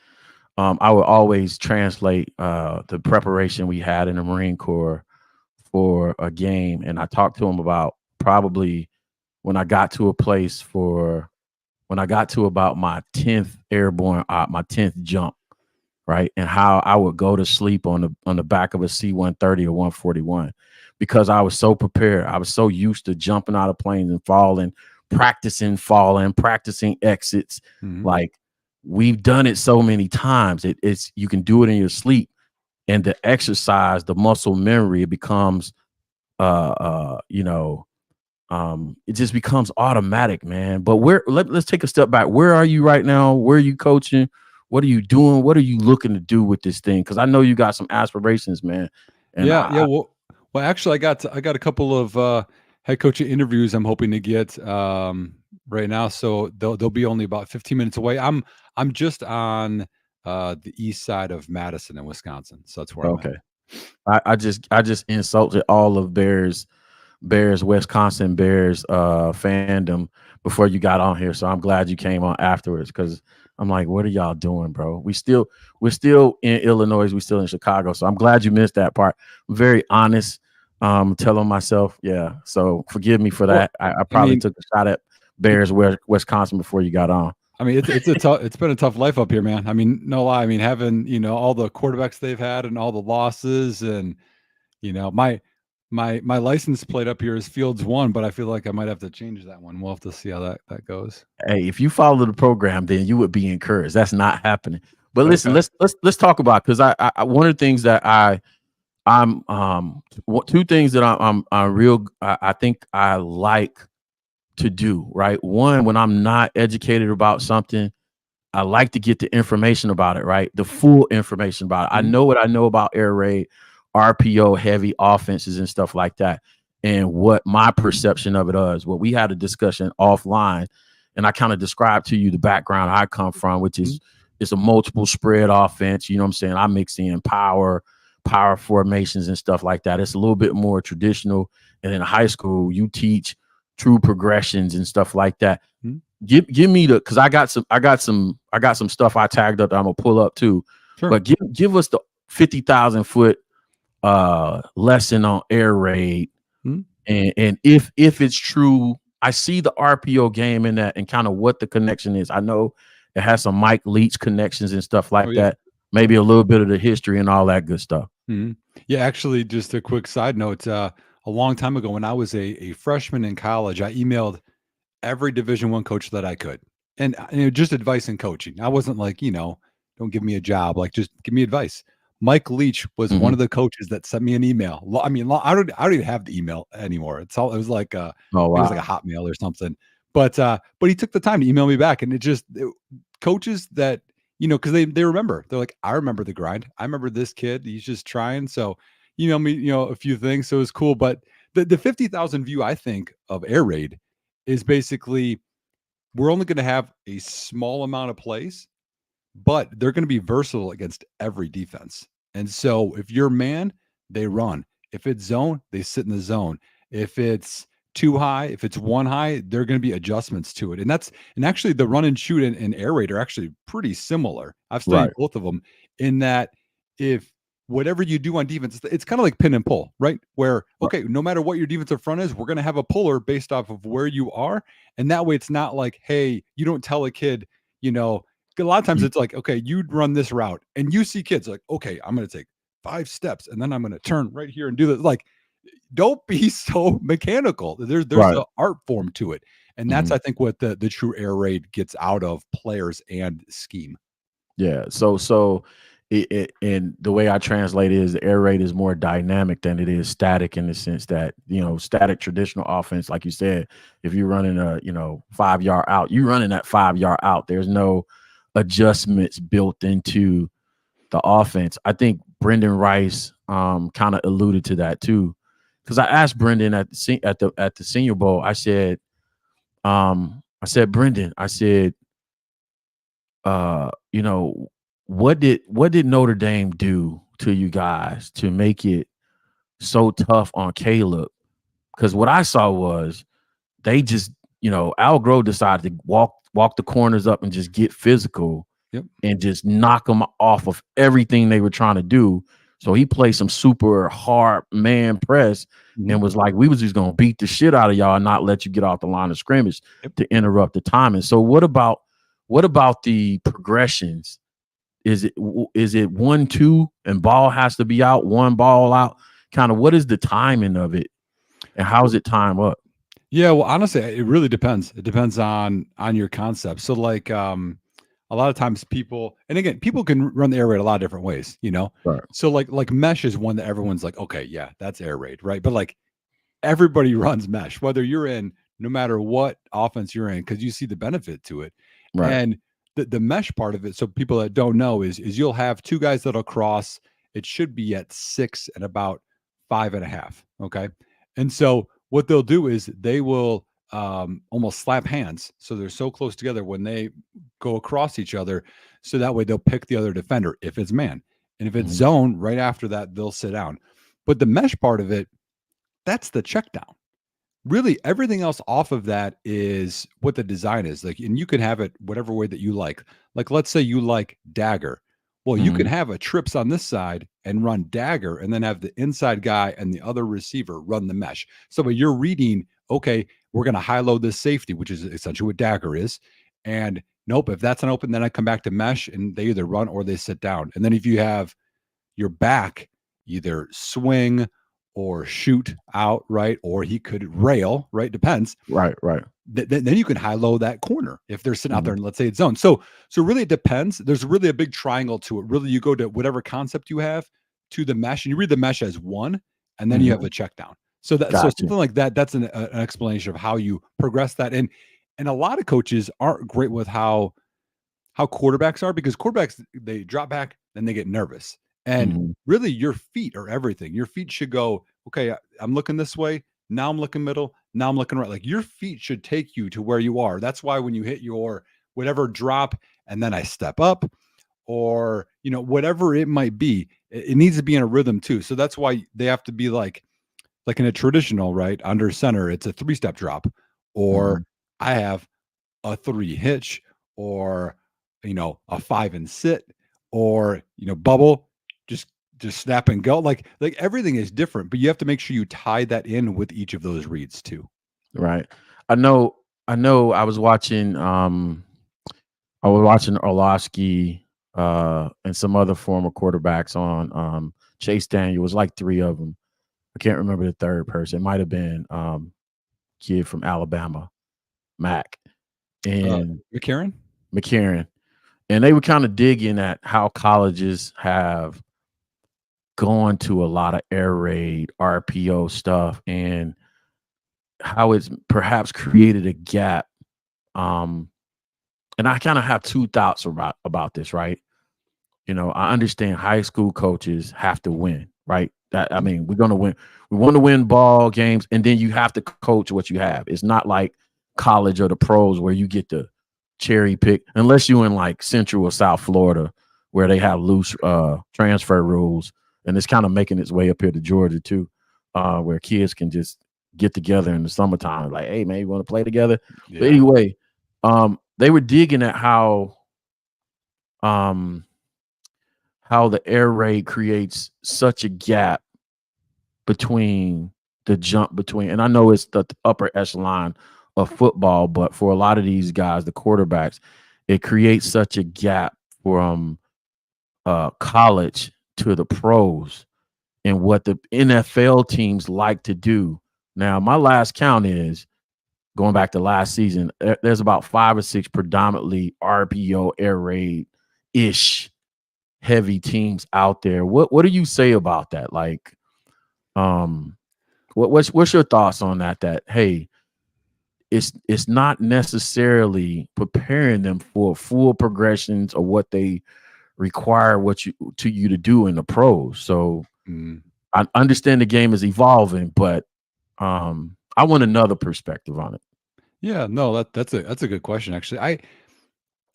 I would always translate the preparation we had in the Marine Corps for a game, and I talked to them about probably when I got to about my 10th airborne, my 10th jump, right, and how I would go to sleep on the back of a C-130 or 141 because I was so prepared. I was so used to jumping out of planes and falling, practicing falling, practicing exits. Mhm. Like we've done it so many times. It's you can do it in your sleep, and the exercise, the muscle memory, it becomes it just becomes automatic, man. But let's take a step back. Where are you right now? Where are you coaching? What are you doing? What are you looking to do with this thing? Because I know you got some aspirations, man. And Yeah. Well, actually, I got a couple of head coaching interviews I'm hoping to get right now. So they'll be only about 15 minutes away. I'm just on the east side of Madison in Wisconsin, so that's where I'm okay. at. I just insulted all of Bears, Wisconsin Bears fandom before you got on here. So I'm glad you came on afterwards because I'm like, what are y'all doing, bro? We're still in Illinois, we're still in Chicago. So I'm glad you missed that part. I'm very honest. Telling myself, yeah. So forgive me for that. I probably took a shot at Bears, Wisconsin before you got on. I mean, it's been a tough life up here, man. I mean, no lie. I mean, having, all the quarterbacks they've had and all the losses and, my license plate up here is Fields 1, but I feel like I might have to change that one. We'll have to see how that goes. Hey, if you follow the program, then you would be encouraged. That's not happening. But listen, Okay. let's talk about, because I one of the things that I'm two things that I think I like to do, right? One, when I'm not educated about something, I like to get the information about it, right? The full information about it. I know what I know about air raid, RPO, heavy offenses and stuff like that, and what my perception of it is. Well, we had a discussion offline, and I kind of described to you the background I come from, which is it's a multiple spread offense. You know what I'm saying? I mix in power formations and stuff like that. It's a little bit more traditional. And in high school, you teach true progressions and stuff like that. Give me because I got some stuff I tagged up that I'm gonna pull up too. Sure. But give us the 50,000 foot lesson on air raid. And if it's true, I see the RPO game in that and kind of what the connection is. I know it has some Mike Leach connections and stuff like that. Maybe a little bit of the history and all that good stuff. Yeah, actually, just a quick side note. A long time ago, when I was a freshman in college, I emailed every Division I coach that I could, and just advice in coaching. I wasn't like, don't give me a job, like just give me advice. Mike Leach was one of the coaches that sent me an email. I mean, I don't even have the email anymore. It was like it was like a Hotmail or something. But he took the time to email me back, and coaches that because they remember. They're like, I remember the grind. I remember this kid. He's just trying. So email me, a few things. So it was cool. But the 50,000 view, I think, of air raid is basically we're only going to have a small amount of plays, but they're going to be versatile against every defense. And so if you're man, they run. If it's zone, they sit in the zone. If it's too high, if it's one high, there are going to be adjustments to it. And actually the run and shoot and air raid are actually pretty similar. I've studied both of them in that if whatever you do on defense, it's kind of like pin and pull, right? Where, okay, no matter what your defensive front is, we're going to have a puller based off of where you are. And that way it's not like, hey, you don't tell a kid, a lot of times it's like, okay, you'd run this route and you see kids like, okay, I'm going to take 5 steps and then I'm going to turn right here and do this. Like, don't be so mechanical. There's an art form to it. And that's, I think, what the true air raid gets out of players and scheme. Yeah. So and the way I translate it is the air raid is more dynamic than it is static, in the sense that, static traditional offense, like you said, if you're running a 5-yard out, you're running that 5-yard out. There's no adjustments built into the offense. I think Brendan Rice kind of alluded to that too, because I asked Brendan at the Senior Bowl. I said, Brendan, I said, what did Notre Dame do to you guys to make it so tough on Caleb? Because what I saw was they just, Al Grove decided to walk the corners up and just get physical. Yep. And just knock them off of everything they were trying to do. So he played some super hard man press and was like, we was just going to beat the shit out of y'all and not let you get off the line of scrimmage to interrupt the timing. So what about the progressions? Is it 1-2 and ball has to be out, one ball out? Kind of what is the timing of it and how is it time up? Yeah, well, honestly, it really depends. It depends on your concept. So like, a lot of times people can run the air raid a lot of different ways, Right. So like mesh is one that everyone's like, okay, yeah, that's air raid, right? But like everybody runs mesh, whether you're in, no matter what offense you're in, because you see the benefit to it. Right. And the mesh part of it, so people that don't know, is you'll have two guys that'll cross. It should be at 6 and about 5.5. Okay. And so what they'll do is they will almost slap hands. So they're so close together when they go across each other. So that way they'll pick the other defender if it's man. And if it's zone, right after that, they'll sit down. But the mesh part of it, that's the check down. Really, everything else off of that is what the design is. Like, and you can have it whatever way that you like. Like, let's say you like dagger. Well, you can have a trips on this side and run dagger, and then have the inside guy and the other receiver run the mesh. So but you're reading, okay, we're going to high load this safety, which is essentially what dagger is. And nope, if that's not open, then I come back to mesh and they either run or they sit down. And then if you have your back, either swing or shoot out, right? Or he could rail, right? Depends. Right. Then you can high low that corner if they're sitting out there and let's say it's zone. So really it depends. There's really a big triangle to it. Really, you go to whatever concept you have to the mesh and you read the mesh as one, and then you have a check down. So that so something like that, that's an explanation of how you progress that. And a lot of coaches aren't great with how quarterbacks are, because quarterbacks, they drop back, then they get nervous. And really your feet are everything. Your feet should go, okay, I'm looking this way. Now I'm looking middle. Now I'm looking right. Like your feet should take you to where you are. That's why when you hit your whatever drop and then I step up, or, whatever it might be, it needs to be in a rhythm too. So that's why they have to be like in a traditional, right, under center, it's a 3-step drop, or I have a 3 hitch, or, a 5 and sit, or, bubble, just snap and go. Like everything is different, but you have to make sure you tie that in with each of those reads too. Right. I know I was watching Orlovsky and some other former quarterbacks on Chase Daniel. It was like 3 of them. I can't remember the third person. It might have been kid from Alabama, Mac, and McCarron. And they were kind of digging at how colleges have gone to a lot of air raid, RPO stuff, and how it's perhaps created a gap. And I kind of have 2 thoughts about this, right? I understand high school coaches have to win, right? We're going to win. We want to win ball games, and then you have to coach what you have. It's not like college or the pros where you get to cherry pick, unless you're in like Central or South Florida where they have loose transfer rules. And it's kind of making its way up here to Georgia too, where kids can just get together in the summertime. Like, hey man, you want to play together? Yeah. But anyway, they were digging at how the air raid creates such a gap between the jump between, and I know it's the upper echelon of football, but for a lot of these guys, the quarterbacks, it creates such a gap from college to the pros and what the NFL teams like to do. Now, my last count is going back to last season. There's about 5 or 6 predominantly RPO air raid ish heavy teams out there. What do you say about that? Like, what's your thoughts on that? That, hey, it's not necessarily preparing them for full progressions of what they require you to do in the pros. So I understand the game is evolving, but I want another perspective on it. Yeah, no, that's a good question actually.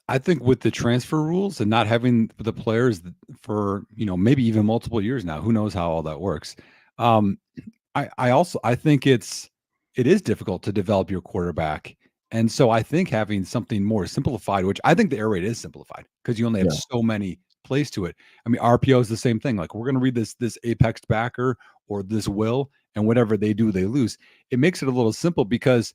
I think with the transfer rules and not having the players for, maybe even multiple years now, who knows how all that works. Um, I think it is difficult to develop your quarterback. And so I think having something more simplified, which I think the air raid is simplified because you only have Yeah. so many plays to it. I mean, RPO is the same thing. Like, we're going to read this apex backer or this will, and whatever they do, they lose. It makes it a little simple because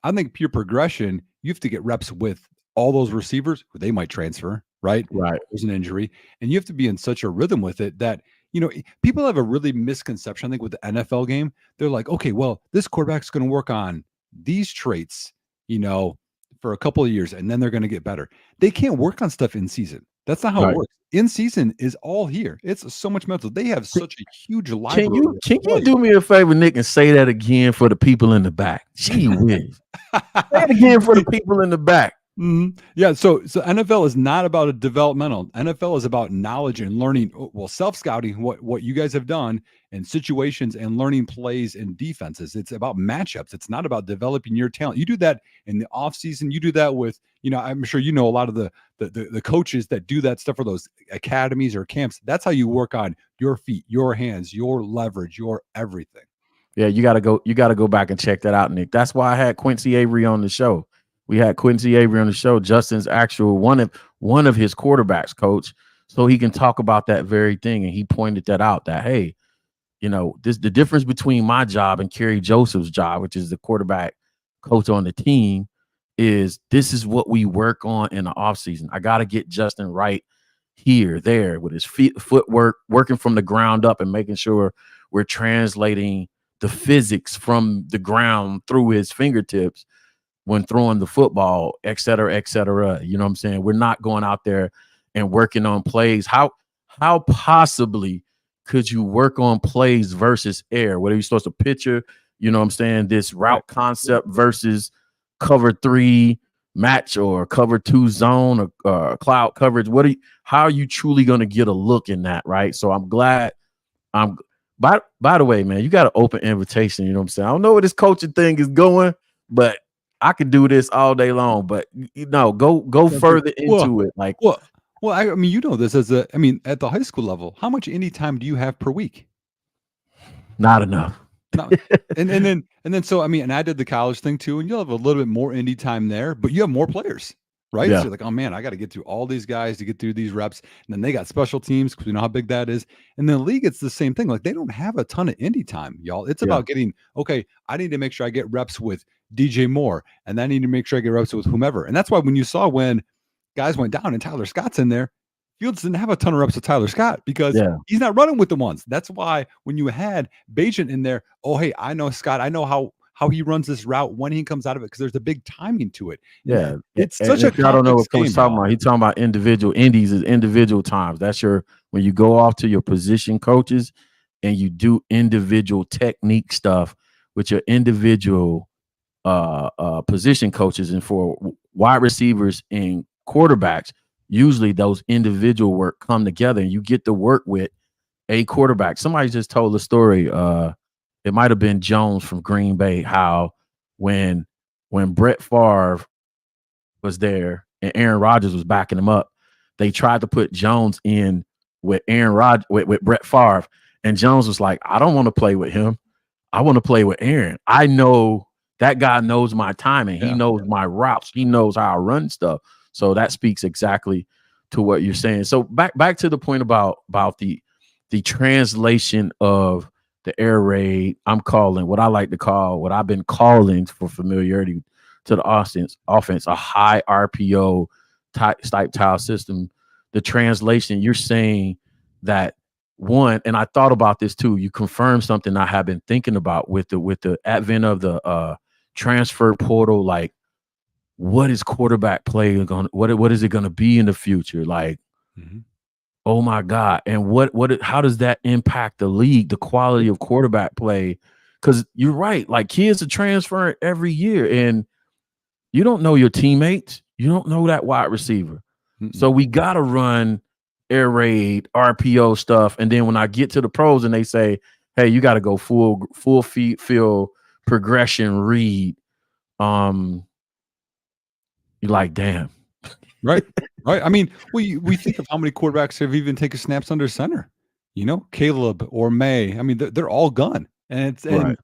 I think pure progression, you have to get reps with all those receivers who they might transfer, right? Right. There's an injury, and you have to be in such a rhythm with it that, people have a really misconception, I think, with the NFL game. They're like, okay, well, this quarterback's going to work on these traits, for a couple of years, and then they're going to get better. They can't work on stuff in season. That's not how Right. it works. In season is all here. It's so much mental. They have such a huge library. Can you do me a favor, Nick, and say that again for the people in the back? Gee whiz. Say it again for the people in the back. Yeah, so NFL is not about a developmental. NFL is about knowledge and learning. Well, self-scouting, what you guys have done in situations and learning plays and defenses. It's about matchups. It's not about developing your talent. You do that in the off season. You do that with, I'm sure a lot of the coaches that do that stuff for those academies or camps. That's how you work on your feet, your hands, your leverage, your everything. Yeah, you gotta go back and check that out, Nick. That's why I had Quincy Avery on the show. We had Quincy Avery on the show, Justin's actual one of his quarterbacks coach, so he can talk about that very thing. And he pointed that out, that, hey, the difference between my job and Kerry Joseph's job, which is the quarterback coach on the team, is this is what we work on in the offseason. I got to get Justin right here, there, with his footwork, working from the ground up and making sure we're translating the physics from the ground through his fingertips when throwing the football, et cetera, et cetera. You know what I'm saying? We're not going out there and working on plays. How possibly could you work on plays versus air? What are you supposed to picture? You know what I'm saying? This route concept versus cover 3 match or cover 2 zone or cloud coverage. How are you truly going to get a look in that? Right. So I'm glad by the way, man, you got an open invitation. You know what I'm saying? I don't know where this coaching thing is going, but I could do this all day long, but go further into it. Like, well, I mean, this at the high school level, how much indie time do you have per week? Not enough. No. and then so, and I did the college thing too, and you'll have a little bit more indie time there, but you have more players, right? Yeah. So you're like, oh man, I got to get through all these guys to get through these reps. And then they got special teams because we know how big that is. And then the league, it's the same thing. Like, they don't have a ton of indie time, y'all. It's about getting, okay, I need to make sure I get reps with DJ Moore, and I need to make sure I get reps with whomever. And that's why when you saw when guys went down and Tyler Scott's in there, Fields didn't have a ton of reps with Tyler Scott because he's not running with the ones. That's why when you had Bajan in there, oh, hey, I know Scott. I know how he runs this route when he comes out of it, because there's a big timing to it. Yeah. It's such a I don't know what complex Coach talking about. He's talking about individual indies is individual times. That's when you go off to your position coaches and you do individual technique stuff with your individual position coaches. And for wide receivers and quarterbacks, usually those individual work come together and you get to work with a quarterback. Somebody just told a story. It might have been Jones from Green Bay, how when Brett Favre was there and Aaron Rodgers was backing him up, they tried to put Jones in with with Brett Favre, and Jones was like, I don't want to play with him. I want to play with Aaron. I know that guy knows my timing. He knows my routes. He knows how I run stuff. So that speaks exactly to what you're saying. So back to the point about the translation of the air raid. I'm calling what I like to call, what I've been calling for familiarity to the offense, a high RPO type tile system. The translation, you're saying that one, and I thought about this too. You confirmed something I have been thinking about with the advent of the transfer portal. Like, what is quarterback play going? What is it going to be in the future? Like, Oh my God. And how does that impact the league, the quality of quarterback play? Because you're right, like kids are transferring every year, and you don't know your teammates. You don't know that wide receiver. So we gotta run air raid, RPO stuff. And then when I get to the pros and they say, hey, you got to go full field progression read, you're like, damn. Right. I mean, we think of how many quarterbacks have even taken snaps under center. You know, Caleb or May. I mean, they're all gone. And Right.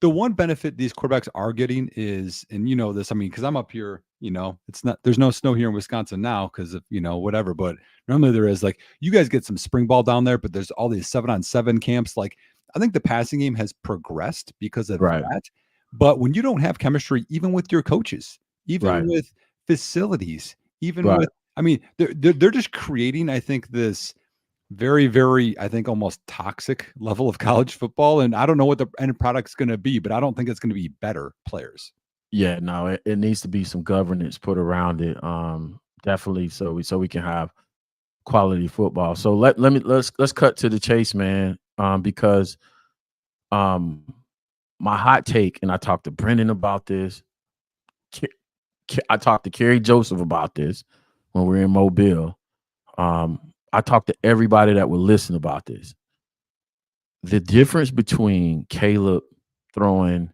the one benefit these quarterbacks are getting is, and you know this, I mean, because I'm up here, you know, there's no snow here in Wisconsin now because of, you know, whatever. But normally there is, like, you guys get some spring ball down there, but there's all these 7-on-7 camps. Like, I think the passing game has progressed because of that. But when you don't have chemistry, even with your coaches, even with facilities, even with, I mean, they're just creating, I think, this very, very, I think, almost toxic level of college football. And I don't know what the end product's going to be, but I don't think it's going to be better players. Yeah, no, it needs to be some governance put around it. Definitely, so we can have quality football. So let's cut to the chase, man. Because my hot take, and I talked to Brendan about this. I talked to Kerry Joseph about this when we were in Mobile. I talked to everybody that would listen about this. The difference between Caleb throwing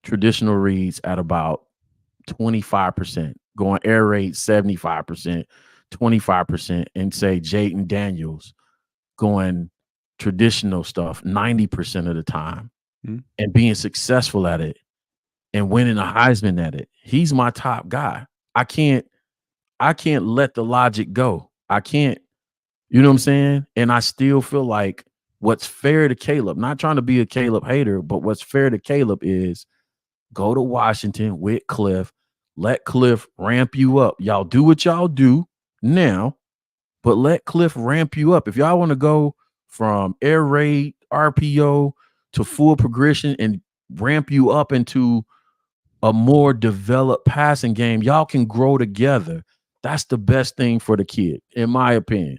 traditional reads at about 25%, going air raid 75%, 25%, and say Jaden Daniels going traditional stuff 90% of the time and being successful at it and winning a Heisman at it. He's my top guy. I can't let the logic go. I can't, you know what I'm saying? And I still feel like what's fair to Caleb, not trying to be a Caleb hater, but what's fair to Caleb is go to Washington with Cliff, let Cliff ramp you up. Y'all do what y'all do now, but let Cliff ramp you up. If y'all want to go from air raid, RPO to full progression and ramp you up into a more developed passing game, y'all can grow together. That's the best thing for the kid, in my opinion.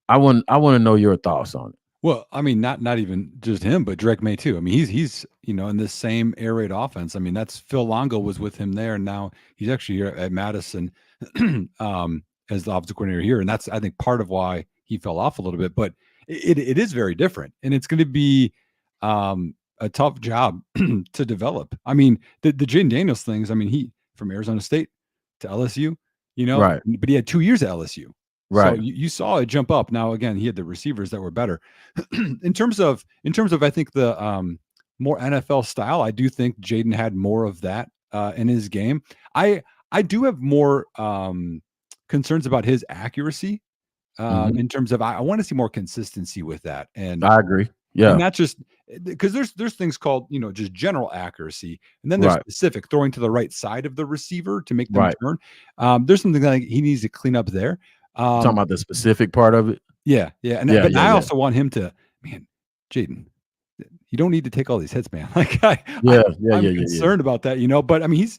I want to know your thoughts on it. Well, I mean, not even just him, but Drake May too. I mean, he's you know, in this same air raid offense. I mean, that's Phil Longo was with him there, and now he's actually here at Madison as the offensive coordinator here, and that's, I think, part of why he fell off a little bit. But it is very different, and it's going to be a tough job to develop. I mean, the Jaden Daniels things. I mean, he from Arizona State to LSU, you know, Right. but he had 2 years at LSU. Right. So you saw it jump up. Now, again, he had the receivers that were better. in terms of, I think the more NFL style, I do think Jaden had more of that in his game. I do have more concerns about his accuracy in terms of, I want to see more consistency with that. And I agree. Yeah. And not just because there's things called, you know, just general accuracy, and then there's specific throwing to the right side of the receiver to make them turn. There's something that he needs to clean up there. Talking about the specific part of it. Yeah. And I also want him to, man, Jaden, you don't need to take all these hits, man. Like I'm concerned about that, you know. But I mean,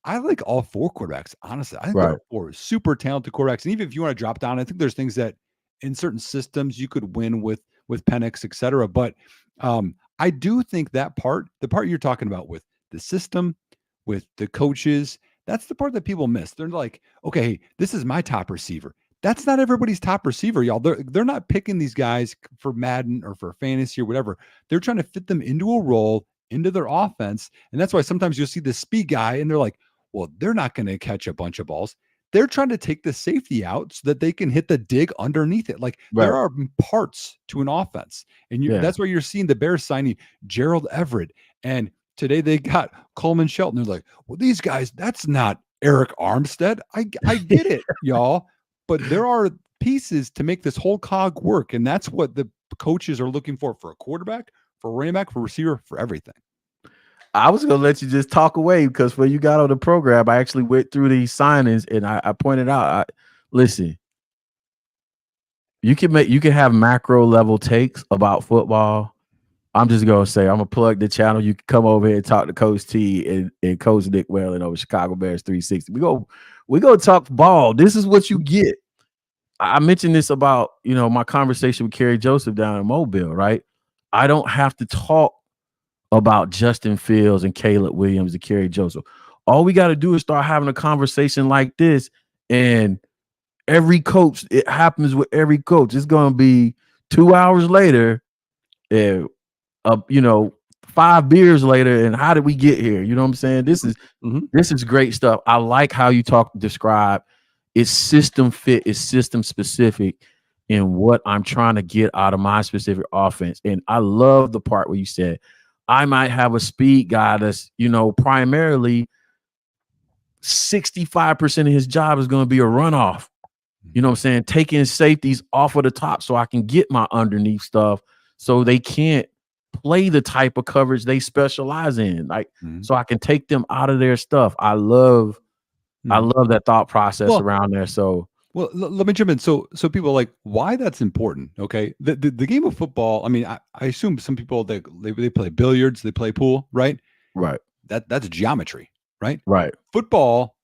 I like all four quarterbacks, honestly. I think they're four super talented quarterbacks. And even if you want to drop down, I think there's things that in certain systems you could win with Penix, et cetera. But I do think that the part you're talking about with the system, with the coaches, that's the part that people miss. They're like, okay, this is my top receiver. That's not everybody's top receiver, y'all. They're not picking these guys for Madden or for fantasy or whatever. They're trying to fit them into a role, into their offense. And that's why sometimes you'll see the speed guy and they're like, well, they're not going to catch a bunch of balls. They're trying to take the safety out so that they can hit the dig underneath it. Like there are parts to an offense. And that's why you're seeing the Bears signing Gerald Everett. And today they got Coleman Shelton. They're like, well, these guys, that's not Eric Armstead. I get it, y'all. But there are pieces to make this whole cog work. And that's what the coaches are looking for a quarterback, for a running back, for a receiver, for everything. I was going to let you just talk away because when you got on the program, I actually went through these signings and I pointed out, listen, you can have macro level takes about football. I'm just going to say, I'm going to plug the channel. You can come over here and talk to Coach T and Coach Nick Whalen over Chicago Bears 360. We go talk ball. This is what you get. I mentioned this about, my conversation with Kerry Joseph down in Mobile, right? I don't have to talk about Justin Fields and Caleb Williams and Kerry Joseph. All we got to do is start having a conversation like this, and every coach, it happens with every coach. It's going to be 2 hours later, 5 beers later, and how did we get here? You know what I'm saying? This is great stuff. I like how you describe it's system fit, it's system specific in what I'm trying to get out of my specific offense. And I love the part where you said, I might have a speed guy that's, primarily 65% of his job is going to be a runoff. You know what I'm saying? Taking safeties off of the top so I can get my underneath stuff so they can't play the type of coverage they specialize in. Like, so I can take them out of their stuff. I love that thought process around there. So let me jump in. So people are like, why that's important? Okay. The game of football, I mean, I assume some people they play billiards, they play pool, right? Right. That's geometry, right? Right. Football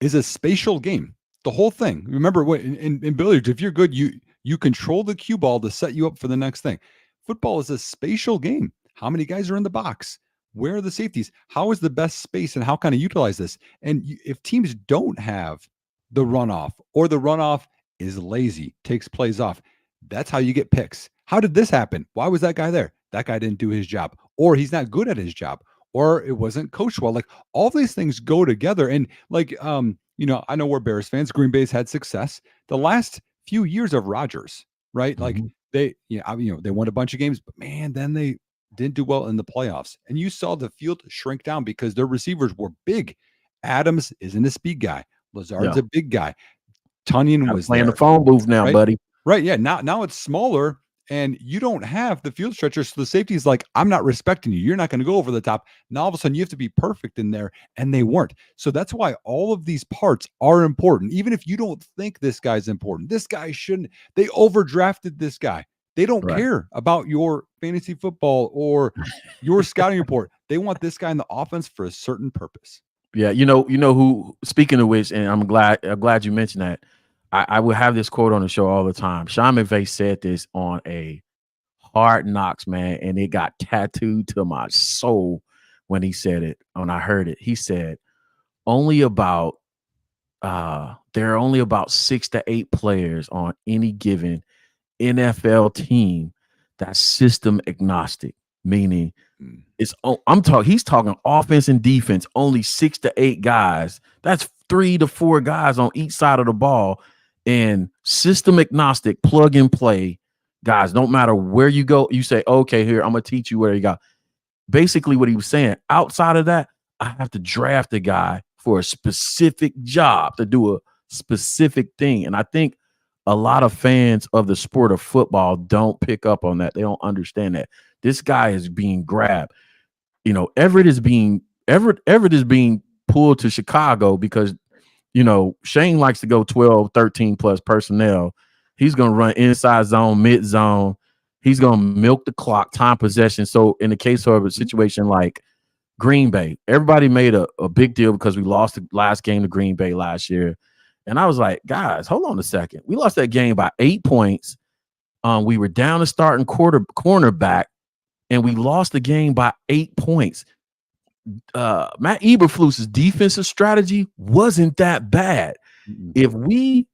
is a spatial game. The whole thing. Remember what in billiards, if you're good, you control the cue ball to set you up for the next thing. Football is a spatial game. How many guys are in the box? Where are the safeties? How is the best space and how can I utilize this? And if teams don't have the runoff or the runoff is lazy, takes plays off, that's how you get picks. How did this happen? Why was that guy there? That guy didn't do his job, or he's not good at his job, or it wasn't coached well. Like all these things go together. And like, I know we're Bears fans. Green Bay's had success. The last few years of Rodgers, right? Like they won a bunch of games, but man, then they didn't do well in the playoffs. And you saw the field shrink down because their receivers were big. Adams isn't a speed guy. Lazard's a big guy. Tunyon was playing there. the phone booth now, right? buddy. Right. Yeah. Now it's smaller. And you don't have the field stretcher. So the safety is like, I'm not respecting you. You're not going to go over the top. Now, all of a sudden, you have to be perfect in there. And they weren't. So that's why all of these parts are important. Even if you don't think this guy's important, this guy shouldn't. They overdrafted this guy. They don't care about your fantasy football or your scouting report. They want this guy in the offense for a certain purpose. Yeah. You know who, speaking of which, and I'm glad you mentioned that. I would have this quote on the show all the time. Sean McVay said this on a Hard Knocks, man, and it got tattooed to my soul when he said it, when I heard it. He said, there are only about 6 to 8 players on any given NFL team that's system agnostic, meaning he's talking offense and defense, only 6 to 8 guys. That's 3 to 4 guys on each side of the ball. And system agnostic, plug and play guys. Don't matter where you go. You say, okay, here, I'm going to teach you where you go. Basically what he was saying, outside of that, I have to draft a guy for a specific job to do a specific thing. And I think a lot of fans of the sport of football don't pick up on that. They don't understand that. This guy is being grabbed. Everett is being pulled to Chicago because Shane likes to go 12, 13 plus personnel. He's going to run inside zone, mid zone. He's going to milk the clock, time possession. So in the case of a situation like Green Bay, everybody made a big deal because we lost the last game to Green Bay last year. And I was like, guys, hold on a second. We lost that game by 8 points. We were down a starting cornerback, and we lost the game by 8 points. Matt Eberflus's defensive strategy wasn't that bad. If we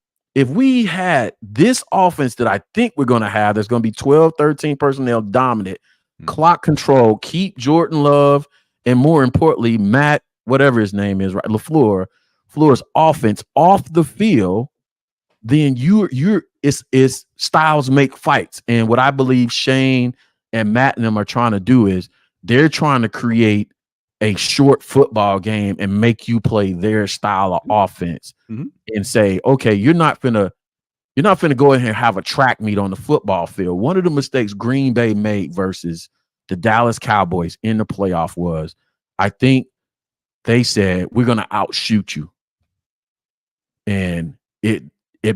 had this offense that I think we're going to have, that's going to be 12, 13 personnel dominant, clock control, keep Jordan Love, and more importantly, Matt, whatever his name is, right, LaFleur's offense off the field, then it's styles make fights. And what I believe Shane and Matt and them are trying to do is they're trying to create a short football game and make you play their style of offense and say, okay, you're not finna go in here and have a track meet on the football field. One of the mistakes Green Bay made versus the Dallas Cowboys in the playoff was, I think they said, we're going to outshoot you. And it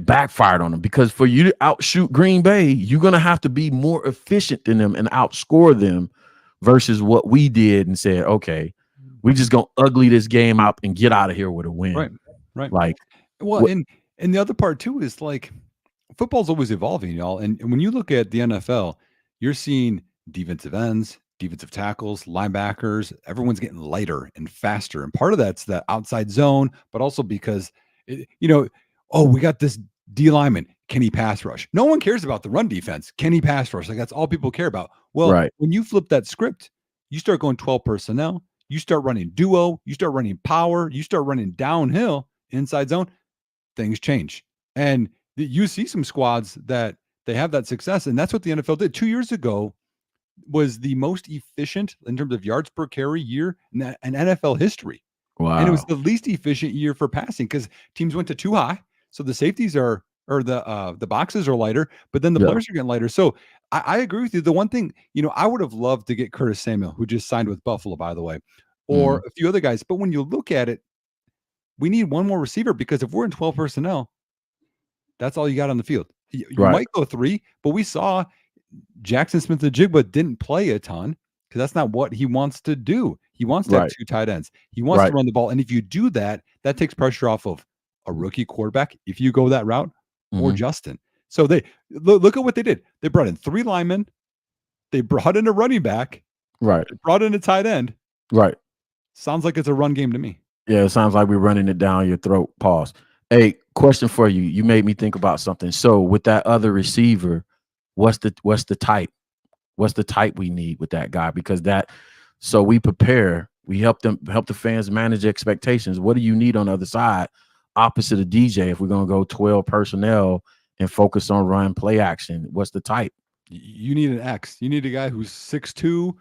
backfired on them, because for you to outshoot Green Bay, you're going to have to be more efficient than them and outscore them, versus what we did and said, okay, we just gonna ugly this game out and get out of here with a win. Right. Like, well, and the other part too is like, football's always evolving, y'all. And when you look at the NFL, you're seeing defensive ends, defensive tackles, linebackers, everyone's getting lighter and faster. And part of that's the outside zone, but also because, oh, we got this D lineman. Can he pass rush? No one cares about the run defense. Can he pass rush? Like, that's all people care about. Well, Right. when you flip that script, you start going 12 personnel, you start running duo, you start running power, you start running downhill, inside zone, things change. And you see some squads that they have that success. And that's what the NFL did 2 years ago. Was the most efficient in terms of yards per carry year in NFL history. Wow. And it was the least efficient year for passing because teams went to too high. So the safeties are, or the boxes are lighter, but then the players are getting lighter. So I agree with you. The one thing, I would have loved to get Curtis Samuel, who just signed with Buffalo, by the way, or a few other guys. But when you look at it, we need one more receiver because if we're in 12 personnel, that's all you got on the field. You might go 3, but we saw Jackson Smith-Njigba didn't play a ton because that's not what he wants to do. He wants to have 2 tight ends. He wants to run the ball. And if you do that, that takes pressure off of a rookie quarterback if you go that route or Justin. So they look at what they did. They brought in 3 linemen. They brought in a running back. Right. They brought in a tight end. Right. Sounds like it's a run game to me. Yeah, it sounds like we're running it down your throat. Pause. Hey, question for you. You made me think about something. So with that other receiver, what's the type? What's the type we need with that guy? Because so we prepare, we help the fans manage expectations. What do you need on the other side, opposite of DJ, if we're gonna go 12 personnel and focus on run play action? What's the type? You need an X. You need a guy who's 6'2",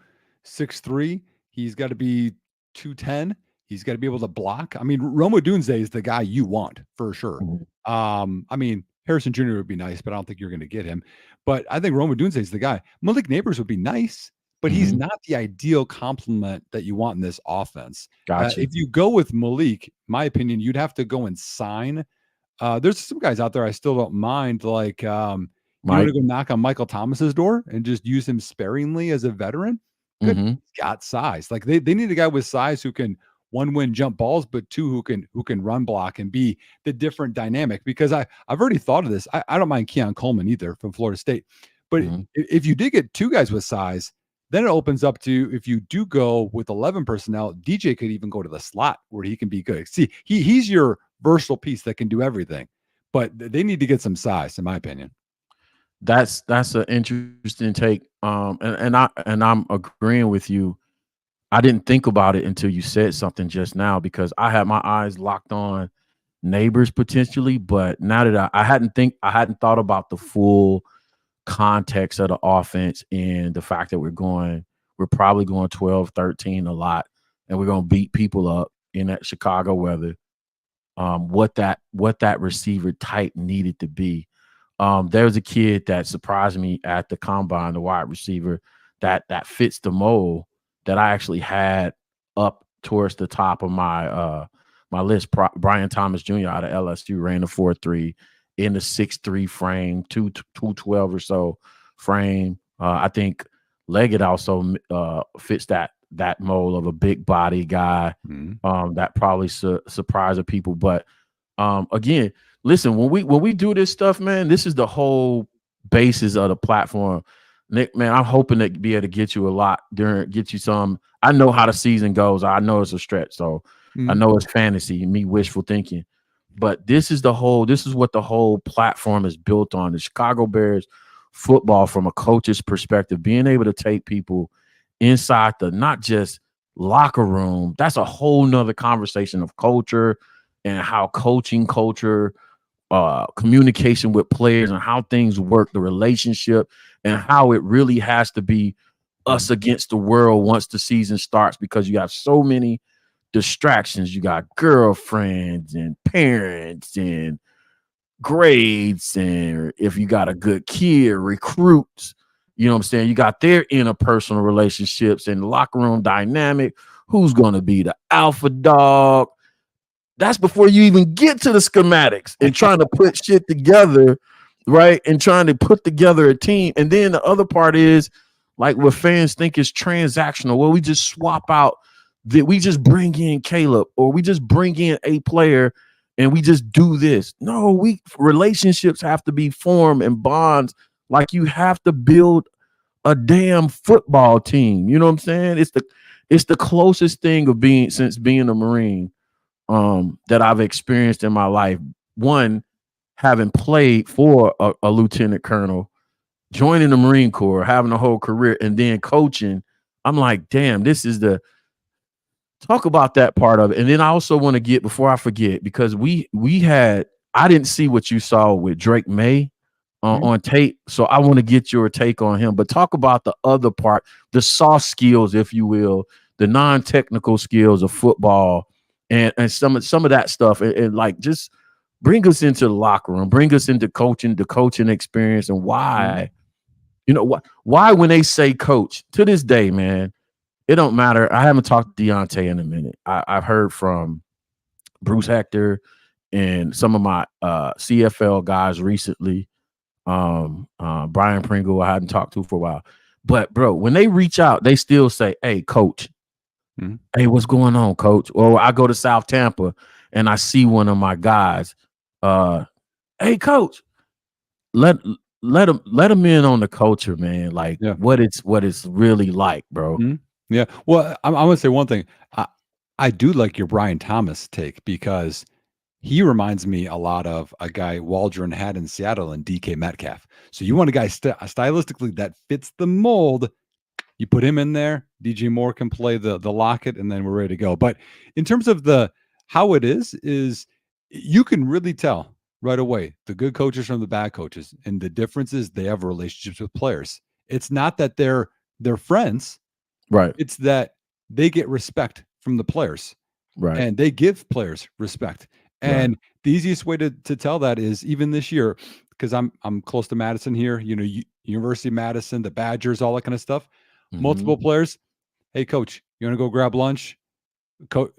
6'3". He's got to be 210. He's got to be able to block. I mean, Rome Odunze is the guy you want for sure. I mean, Harrison Jr. would be nice, but I don't think you're going to get him. But I think Rome Odunze is the guy. Malik Neighbors would be nice, but he's not the ideal complement that you want in this offense. Gotcha. If you go with Malik, my opinion, you'd have to go and sign. There's some guys out there I still don't mind, like you want to go knock on Michael Thomas's door and just use him sparingly as a veteran. Good. He's got size. Like they need a guy with size who can, 1, win jump balls, but 2, who can run block and be the different dynamic. Because I've already thought of this. I don't mind Keon Coleman either from Florida State. But if you did get 2 guys with size, then it opens up to, if you do go with 11 personnel, DJ could even go to the slot where he can be good. See, he's your versatile piece that can do everything. But they need to get some size, in my opinion. That's an interesting take. And I'm agreeing with you. I didn't think about it until you said something just now, because I had my eyes locked on Neighbors potentially, but now that I hadn't thought about the full context of the offense and the fact that we're probably going 12-13 a lot, and we're going to beat people up in that Chicago weather. What that receiver type needed to be. There was a kid that surprised me at the combine, the wide receiver that fits the mold that I actually had up towards the top of my my list. Brian Thomas Jr. out of LSU ran a 4.3 in the 6'3" frame, 212 or so frame. I think Leggett also fits that mold of a big body guy. That probably surprised people. But again, listen, when we do this stuff, man, this is the whole basis of the platform. Nick, man, I'm hoping to be able to get you a lot get you some. I know how the season goes. I know it's a stretch, so I know it's fantasy, me wishful thinking. But this is what the whole platform is built on. The Chicago Bears football, from a coach's perspective, being able to take people inside the not just locker room. That's a whole nother conversation of culture and how coaching culture, communication with players and how things work, the relationship, and how it really has to be us against the world once the season starts, because you have so many distractions. You got girlfriends and parents and grades, and if you got a good kid, recruits. You know what I'm saying? You got their interpersonal relationships and locker room dynamic. Who's going to be the alpha dog? That's before you even get to the schematics and trying to put shit together, right? And trying to put together a team. And then the other part is, like, what fans think is transactional. Well, we just swap out, that we just bring in Caleb, or we just bring in a player and we just do this. No, relationships have to be formed and bonds. Like you have to build a damn football team. You know what I'm saying? It's the closest thing of since being a Marine that I've experienced in my life. One, having played for a lieutenant colonel, joining the Marine Corps, having a whole career, and then coaching. I'm like, damn, this is talk about that part of it. And then I also want to get, before I forget, because I didn't see what you saw with Drake May on tape. So I want to get your take on him, but talk about the other part, the soft skills, if you will, the non-technical skills of football and some of that stuff. And like, just bring us into the locker room, bring us into coaching, the coaching experience, and why, why when they say coach to this day, man, it don't matter. I haven't talked to Deontay in a minute. I've heard from Bruce Hector and some of my CFL guys recently. Brian Pringle, I hadn't talked to for a while. But bro, when they reach out, they still say, "Hey, coach. Hey, what's going on, coach?" Or I go to South Tampa and I see one of my guys. Hey, coach. Let them in on the culture, man. Like what it's really like, bro. Yeah. Well, I'm gonna say one thing. I do like your Brian Thomas take, because he reminds me a lot of a guy Waldron had in Seattle and DK Metcalf. So you want a guy stylistically that fits the mold. You put him in there. DJ Moore can play the locket, and then we're ready to go. But in terms of how it is you can really tell right away the good coaches from the bad coaches, and the difference is they have relationships with players. It's not that they're friends, right? It's that they get respect from the players, right? And they give players respect. And the easiest way to tell that is even this year, because I'm close to Madison here, University of Madison, the Badgers, all that kind of stuff. Multiple players. Hey, coach, you want to go grab lunch?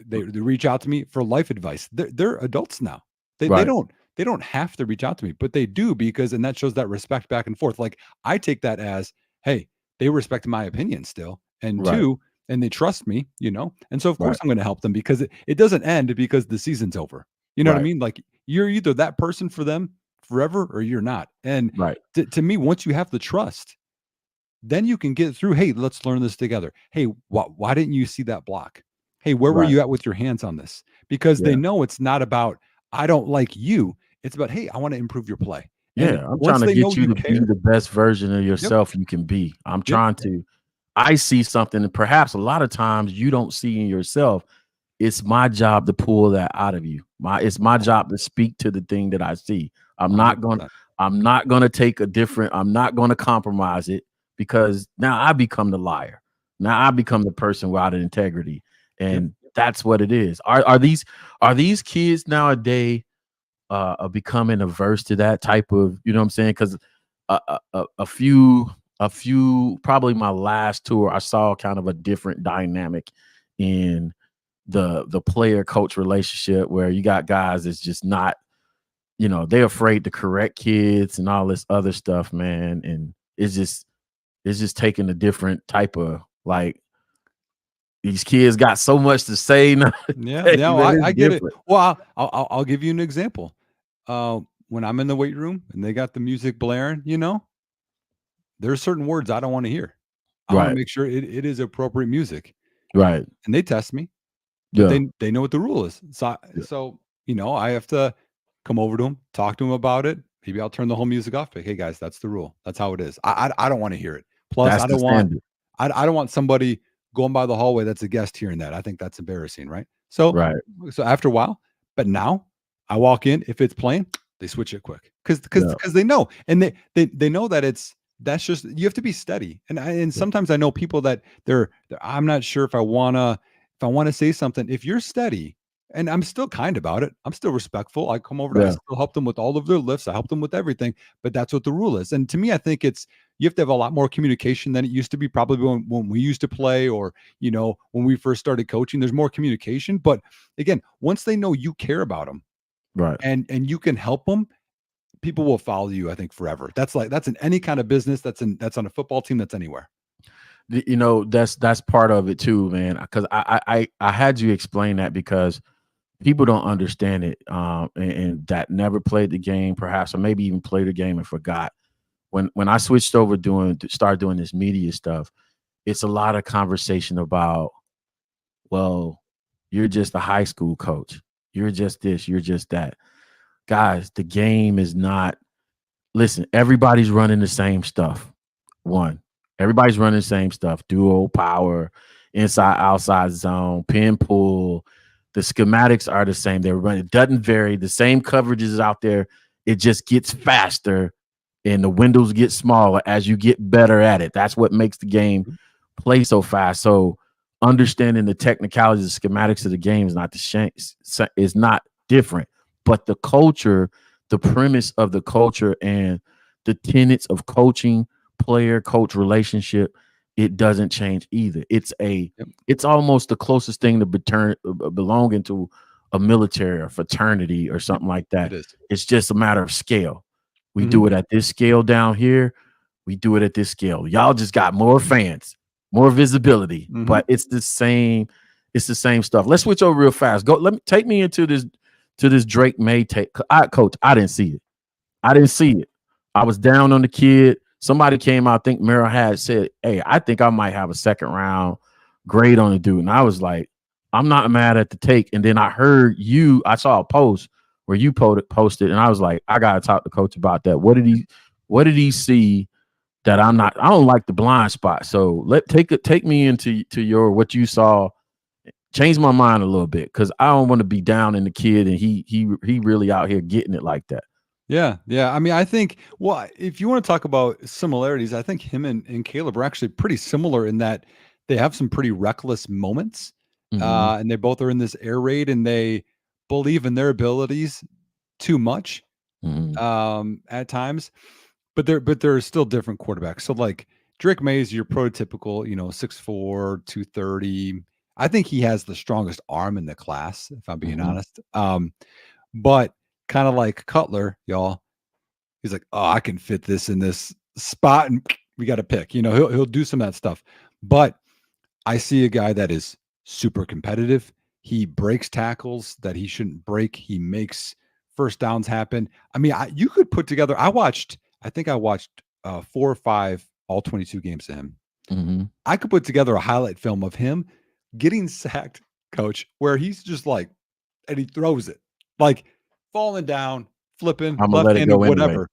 They reach out to me for life advice. They're adults now. They don't have to reach out to me, but they do, and that shows that respect back and forth. Like I take that as, hey, they respect my opinion still, and two, and they trust me, and so of course I'm going to help them, because it doesn't end because the season's over. You know what I mean? Like you're either that person for them forever or you're not. And to me, once you have the trust, then you can get through. Hey, let's learn this together. Hey, why didn't you see that block? Hey, where were you at with your hands on this? Because they know it's not about, I don't like you. It's about, hey, I want to improve your play. And I'm trying to get you to be the best version of yourself you can be. I'm trying to, I see something that perhaps a lot of times you don't see in yourself. It's my job to pull that out of you. It's my job to speak to the thing that I see. I'm not going to take a different, I'm not going to compromise it, because now I become the liar. Now I become the person without integrity. And that's what it is. Are these kids nowadays becoming averse to that type of, you know what I'm saying? Because a few, probably my last tour, I saw kind of a different dynamic in the player coach relationship, where you got guys that's just not, they're afraid to correct kids and all this other stuff, man. And it's just taking a different type of, like, these kids got so much to say now. I get it. Well, I'll give you an example. When I'm in the weight room and they got the music blaring, there's certain words I don't want to hear. I want to make sure it is appropriate music. Right. And they test me. They know what the rule is. So I have to come over to them, talk to them about it. Maybe I'll turn the whole music off. But hey guys, that's the rule. That's how it is. I don't want to hear it. Plus, I don't want somebody going by the hallway that's a guest hearing that. I think that's embarrassing, right? So after a while, but now I walk in, if it's playing, they switch it quick, because they know, and they know that that's just, you have to be steady. And sometimes I know people that I'm not sure if I want to say something. If you're steady, and I'm still kind about it, I'm still respectful. I come over to, I still help them with all of their lifts. I help them with everything, but that's what the rule is. And to me, I think you have to have a lot more communication than it used to be, probably when we used to play, or, when we first started coaching. There's more communication, but again, once they know you care about them, right, and you can help them, people will follow you, I think, forever. That's in any kind of business. That's on a football team. That's anywhere. That's part of it too, man. Because I had you explain that, because people don't understand it, and that never played the game, perhaps, or maybe even played the game and forgot. When I switched over started doing this media stuff, it's a lot of conversation about, well, you're just a high school coach. You're just this, you're just that. Guys, the game is not, listen, everybody's running the same stuff. Everybody's running the same stuff. Duo, power, inside, outside zone, pin pull. The schematics are the same. They're running. It doesn't vary. The same coverage is out there. It just gets faster and the windows get smaller as you get better at it. That's what makes the game play so fast. So understanding the technicalities, the schematics of the game is not different. But the culture, the premise of the culture and the tenets of coaching, player-coach relationship, it doesn't change either. It's almost the closest thing to belonging to a military or fraternity or something like that. It's just a matter of scale. We do it at this scale down here. We do it at this scale. Y'all just got more fans, more visibility, but it's the same. It's the same stuff. Let's switch over real fast. Take me into this Drake May take. Coach, I didn't see it. I was down on the kid. Somebody came out, I think Merrill had said, hey, I think I might have a second round grade on the dude. And I was like, I'm not mad at the take. And then I saw a post where you posted, and I was like, I gotta talk to coach about that. What did he see that I don't like the blind spot. So take me into what you saw. Change my mind a little bit, because I don't want to be down in the kid and he really out here getting it like that. Yeah. I mean, I think, well, if you want to talk about similarities, I think him and Caleb are actually pretty similar in that they have some pretty reckless moments, and they both are in this air raid and they believe in their abilities too much at times, but they're still different quarterbacks. So like Drake May is your prototypical, 6'4", 230. I think he has the strongest arm in the class, if I'm being honest. But kind of like Cutler, y'all, he's like, oh, I can fit this in this spot and we got to pick. He'll do some of that stuff. But I see a guy that is super competitive. He breaks tackles that he shouldn't break. He makes first downs happen. I mean, you could put together, I think I watched 4 or 5 all 22 games of him. I could put together a highlight film of him getting sacked, coach, where he's just like, and he throws it like falling down, flipping, left-handed, whatever.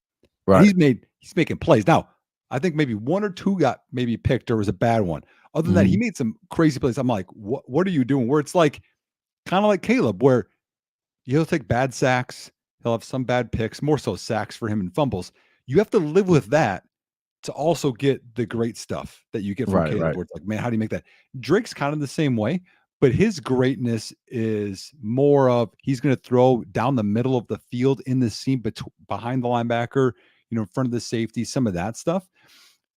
Right. He's making plays. Now, I think maybe 1 or 2 got maybe picked or was a bad one. Other than that, he made some crazy plays. I'm like, what are you doing? Where it's like kind of like Caleb, where he'll take bad sacks. He'll have some bad picks, more so sacks for him and fumbles. You have to live with that to also get the great stuff that you get from Caleb. Right. Where it's like, man, how do you make that? Drake's kind of the same way, but his greatness is more of he's going to throw down the middle of the field in the seam behind the linebacker, in front of the safety, some of that stuff.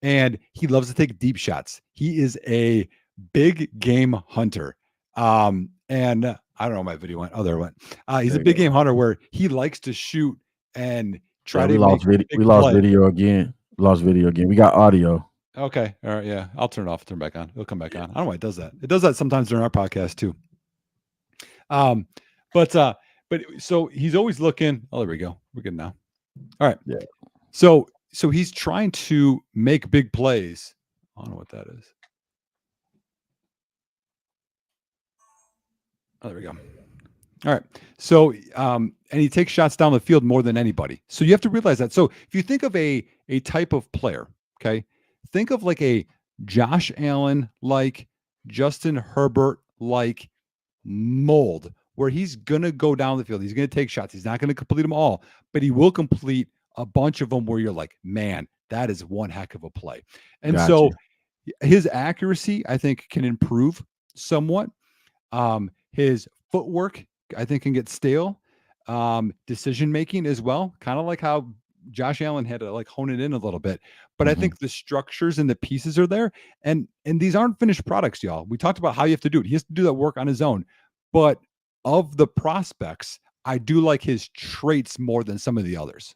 And he loves to take deep shots. He is a big game hunter. And I don't know, my video went. Oh, there it went. He's a big game hunter where he likes to shoot and try to make we lost video again. We got audio. Okay. All right. Yeah. I'll turn it off, turn back on. It'll come back on. I don't know why it does that. It does that sometimes during our podcast too. But so he's always looking. Oh, there we go. We're good now. All right. Yeah. So he's trying to make big plays. I don't know what that is. Oh, there we go. All right. So, and he takes shots down the field more than anybody. So you have to realize that. So if you think of a type of player, okay, think of like a Josh Allen, like Justin Herbert, like mold, where he's going to go down the field. He's going to take shots. He's not going to complete them all, but he will complete a bunch of them where you're like, man, that is one heck of a play. And so his accuracy, I think, can improve somewhat. His footwork, I think, can get stale. Decision-making as well, kind of like how Josh Allen had to like hone it in a little bit. But I think the structures and the pieces are there. And these aren't finished products, y'all. We talked about how you have to do it. He has to do that work on his own. But of the prospects, I do like his traits more than some of the others.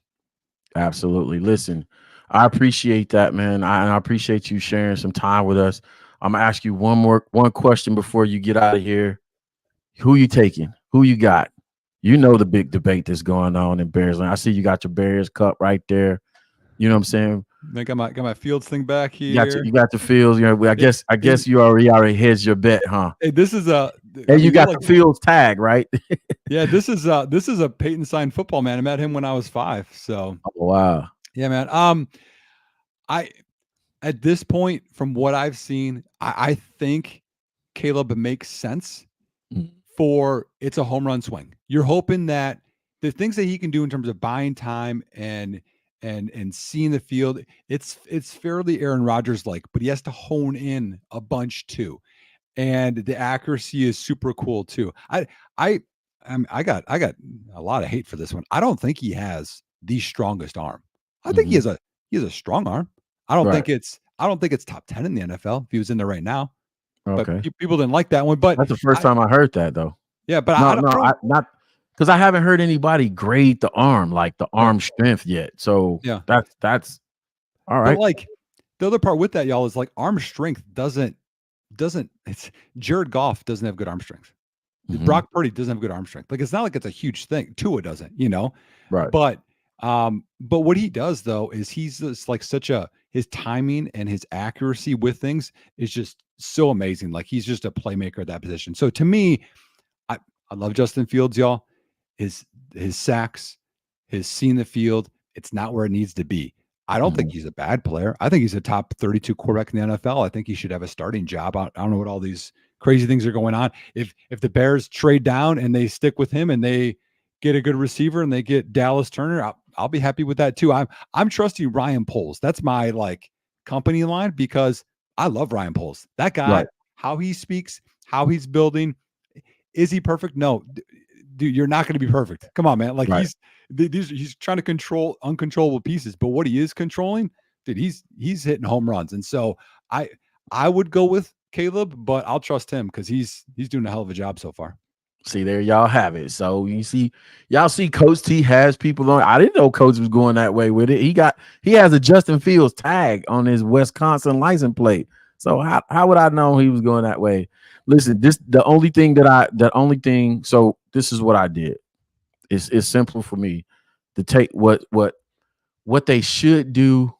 Absolutely. Listen, I appreciate that, man. I appreciate you sharing some time with us. I'm gonna ask you one question before you get out of here. Who you taking? Who you got? You know the big debate that's going on in Bears land. I see you got your Bears cup right there. You know what I'm saying? I got my Fields thing back You got here. you got the Fields. You know, I guess you already hedged your bet, huh? Hey, this is And you got the Fields tag, right? Yeah, this is a Peyton signed football man. I met him when I was 5. So wow. Yeah, man. I at this point, from what I've seen, I think Caleb makes sense for it's a home run swing. You're hoping that the things that he can do in terms of buying time and seeing the field, it's fairly Aaron Rodgers like, but he has to hone in a bunch too. And the accuracy is super cool too. I got a lot of hate for this one. I don't think he has the strongest arm. I think he has a strong arm. I don't think it's top 10 in the NFL if he was in there right now. Okay. But people didn't like that one. But that's the first time I heard that though. Yeah, but I not because I haven't heard anybody grade the arm, like the arm strength yet. So yeah, that's all right. But like the other part with that, y'all, is like arm strength doesn't it's Jared Goff doesn't have good arm strength. Brock Purdy doesn't have good arm strength. Like it's not like it's a huge thing. Tua doesn't, right. But what he does though is he's just like his timing and his accuracy with things is just so amazing. Like he's just a playmaker at that position. So to me, I love Justin Fields, y'all. His sacks, his seeing the field, it's not where it needs to be. I don't think he's a bad player. I think he's a top 32 quarterback in the NFL. I think he should have a starting job. I don't know what all these crazy things are going on. If the Bears trade down and they stick with him and they get a good receiver and they get Dallas Turner, I'll be happy with that too. I'm trusting Ryan Poles. That's my like company line because I love Ryan Poles. That guy, right. How he speaks, how he's building. Is he perfect? No, dude, you're not going to be perfect. Come on, man. Like right. He's trying to control uncontrollable pieces, but what he is controlling, dude, he's hitting home runs. And so I would go with Caleb, but I'll trust him because he's doing a hell of a job so far. See, there y'all have it. So y'all see Coach T has people on. I didn't know Coach was going that way with it. He has a Justin Fields tag on his Wisconsin license plate. So how would I know he was going that way? Listen, the only thing. So this is what I did. It's simple for me to take what they should do.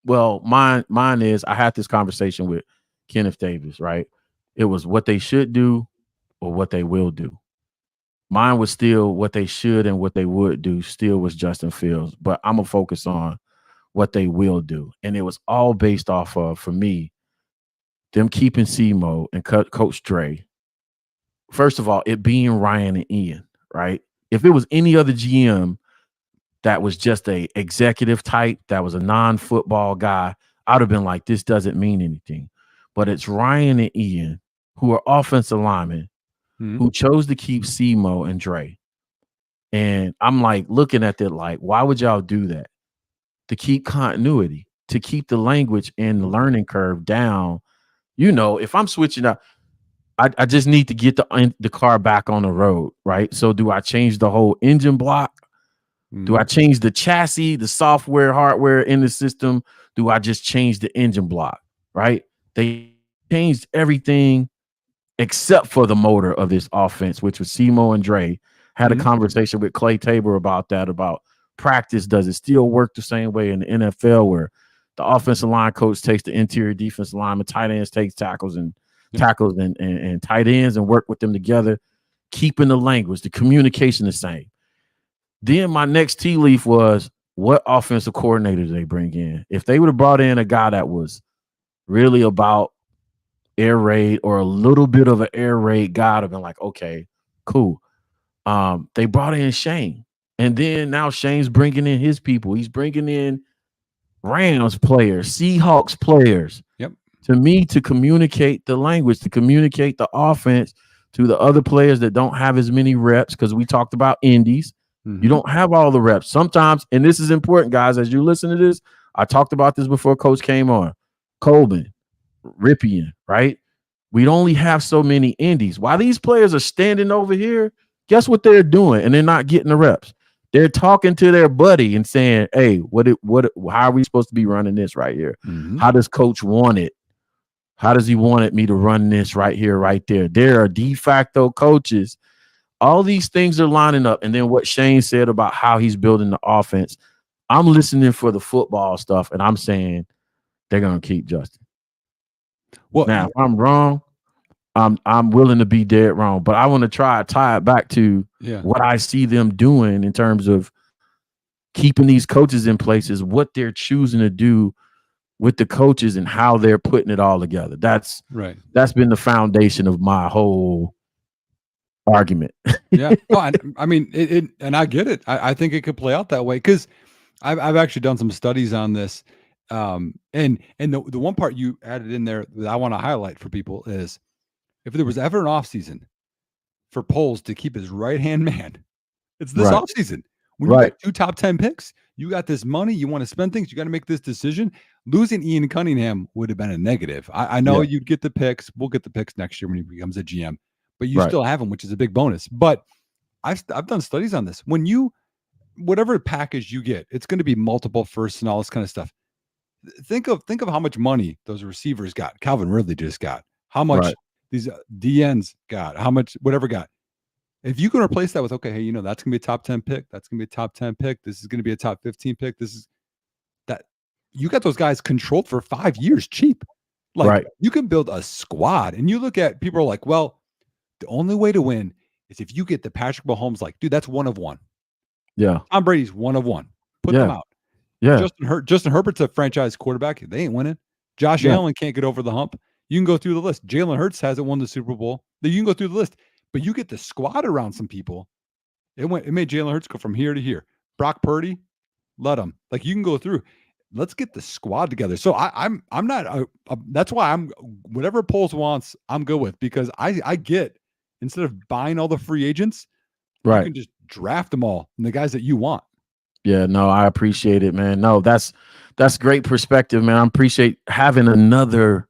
Well, mine is I had this conversation with Kenneth Davis, right? It was what they should do or what they will do. Mine was still what they should and what they would do still was Justin Fields, but I'm gonna focus on what they will do. And it was all based off of, for me, them keeping C-Mo and Coach Dre. First of all, it being Ryan and Ian, right? If it was any other GM that was just a executive type, that was a non-football guy, I'd have been like, this doesn't mean anything. But it's Ryan and Ian, who are offensive linemen, who chose to keep C-Mo and Dre. And I'm like looking at that like, why would y'all do that? To keep continuity, to keep the language and the learning curve down. If I'm switching up, I just need to get the car back on the road, right? So do I change the whole engine block? Do I change the chassis, the software, hardware in the system? Do I just change the engine block, right? They changed everything except for the motor of this offense, which was C-Mo and Dre. Had a conversation with Clay Tabor about that, about practice. Does it still work the same way in the NFL where the offensive line coach takes the interior defensive lineman, tight ends takes tackles and tight ends and work with them together, keeping the language, the communication the same. Then my next tea leaf was what offensive coordinator do they bring in? If they would have brought in a guy that was really about air raid or a little bit of an air raid guy, I'd have been like, okay, cool. They brought in Shane. And then now Shane's bringing in his people. He's bringing in Rams players, Seahawks players. Yep. To me, to communicate the language, to communicate the offense to the other players that don't have as many reps, because we talked about indies. You don't have all the reps. Sometimes, and this is important, guys, as you listen to this, I talked about this before Coach came on. Colvin, Ripien, right? We'd only have so many indies. While these players are standing over here, guess what they're doing? And they're not getting the reps. They're talking to their buddy and saying, hey, how are we supposed to be running this right here? How does coach want it? How does he want me to run this right here, right there? There are de facto coaches All these things are lining up. And then what Shane said about how he's building the offense, I'm listening for the football stuff, and I'm saying they're going to keep Justin. Well, now, if I'm wrong, I'm willing to be dead wrong, but I want to tie it back to what I see them doing in terms of keeping these coaches in places, what they're choosing to do with the coaches and how they're putting it all together. That's been the foundation of my whole argument. Yeah. No, I mean, and I get it. I think it could play out that way because I've actually done some studies on this. And the one part you added in there that I want to highlight for people is if there was ever an offseason for Poles to keep his right-hand man, it's this offseason. When you got 2 top 10 picks, you got this money, you want to spend things, you got to make this decision. Losing Ian Cunningham would have been a negative. I know you'd get the picks. We'll get the picks next year when he becomes a GM, but you still have him, which is a big bonus. But I've done studies on this. When whatever package you get, it's going to be multiple firsts and all this kind of stuff. Think of how much money those receivers got. Calvin Ridley just got. How much these DNs got. How much whatever got. If you can replace that with, okay, hey, that's going to be a top 10 pick. That's going to be a top 10 pick. This is going to be a top 15 pick. This is that. You got those guys controlled for 5 years cheap. Like you can build a squad. And you look at people are like, well, the only way to win is if you get the Patrick Mahomes, like, dude, that's 1 of 1. Yeah. Tom Brady's 1 of 1. Put them out. Yeah. Justin Herbert's a franchise quarterback. They ain't winning. Josh Allen can't get over the hump. You can go through the list. Jalen Hurts hasn't won the Super Bowl. You can go through the list, but you get the squad around some people. It made Jalen Hurts go from here to here. Brock Purdy, let him. Like you can go through. Let's get the squad together. So I'm not. That's why I'm whatever Poles wants. I'm good with because I get instead of buying all the free agents, you can just draft them all and the guys that you want. Yeah, no, I appreciate it, man. No, that's great perspective, man. I appreciate having another,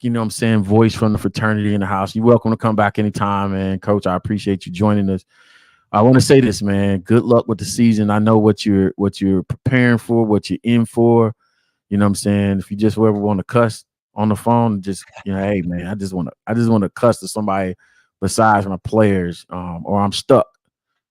voice from the fraternity in the house. You're welcome to come back anytime, man. Coach, I appreciate you joining us. I want to say this, man. Good luck with the season. I know what you're preparing for, what you're in for. You know what I'm saying? If you just ever want to cuss on the phone, just hey, man, I just want to cuss to somebody besides my players, or I'm stuck.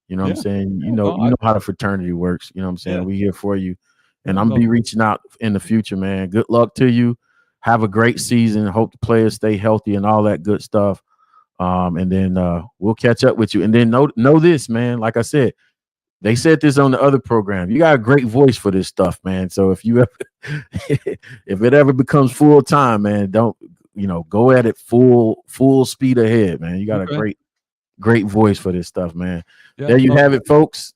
You know what I'm saying? You know how the fraternity works. You know what I'm saying? Yeah. We're here for you. And I'm going to be reaching out in the future, man. Good luck to you. Have a great season. Hope the players stay healthy and all that good stuff. And then we'll catch up with you. And then know this, man. Like I said, they said this on the other program. You got a great voice for this stuff, man. So if you ever if it ever becomes full time, man, don't go at it full speed ahead, man. You got a great voice for this stuff, man. Yeah, there you have it, folks.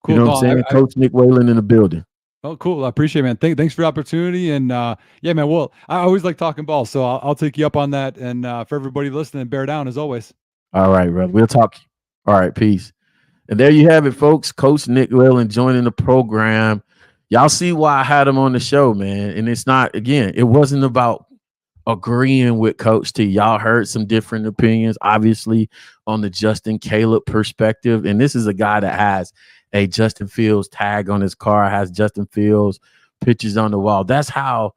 Cool. You know what I'm saying? Coach Nick Whalen in the building. Oh, cool. I appreciate it, man. Thanks for the opportunity. And yeah, man, well, I always like talking ball, so I'll take you up on that. And for everybody listening, bear down as always. All right, brother. We'll talk. All right, peace. And there you have it, folks. Coach Nick Whalen joining the program. Y'all see why I had him on the show, man. And it's not, again, it wasn't about agreeing with Coach T. Y'all heard some different opinions, obviously, on the Justin Caleb perspective. And this is a guy that has a Justin Fields tag on his car, has Justin Fields pictures on the wall. That's how,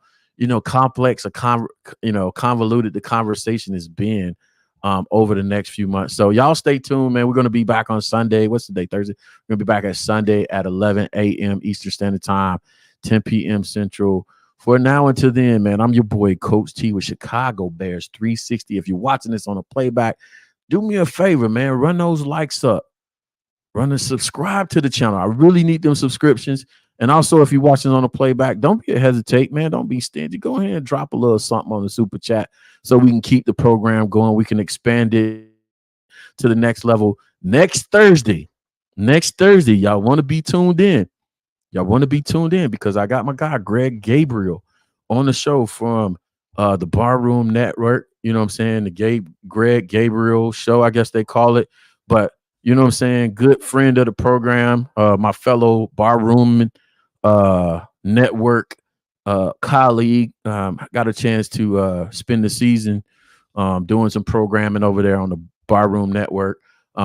complex or convoluted the conversation has been over the next few months. So y'all stay tuned, man. We're going to be back on Sunday. What's the day? Thursday. We're going to be back at Sunday at 11 a.m. Eastern Standard Time, 10 p.m. Central. For now until then, man, I'm your boy, Coach T with Chicago Bears 360. If you're watching this on a playback, do me a favor, man. Run those likes up. Run and subscribe to the channel. I really need them subscriptions. And also, if you're watching on a playback, don't be hesitate, man. Don't be stingy. Go ahead and drop a little something on the super chat so we can keep the program going. We can expand it to the next level next Thursday. Y'all want to be tuned in. Because I got my guy, Greg Gabriel, on the show from the Barroom Network. You know what I'm saying? The Greg Gabriel show, I guess they call it. But you know what I'm saying? Good friend of the program, my fellow Barroom Network colleague. Got a chance to spend the season doing some programming over there on the Barroom Network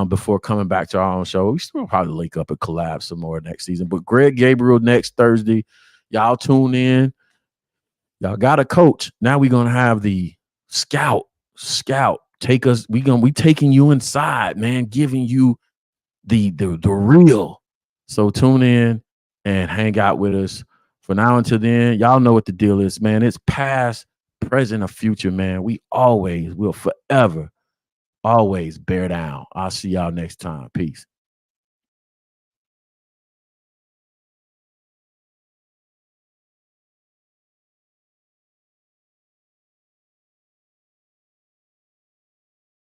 before coming back to our own show. We still probably link up and collab some more next season. But Greg Gabriel next Thursday. Y'all tune in. Y'all got a coach. Now we're going to have the scout we taking you inside, man, giving you the real. So tune in and hang out with us. For now until then, y'all know what the deal is, man. It's past, present, or future, man. We always will forever, always bear down. I'll see y'all next time. Peace.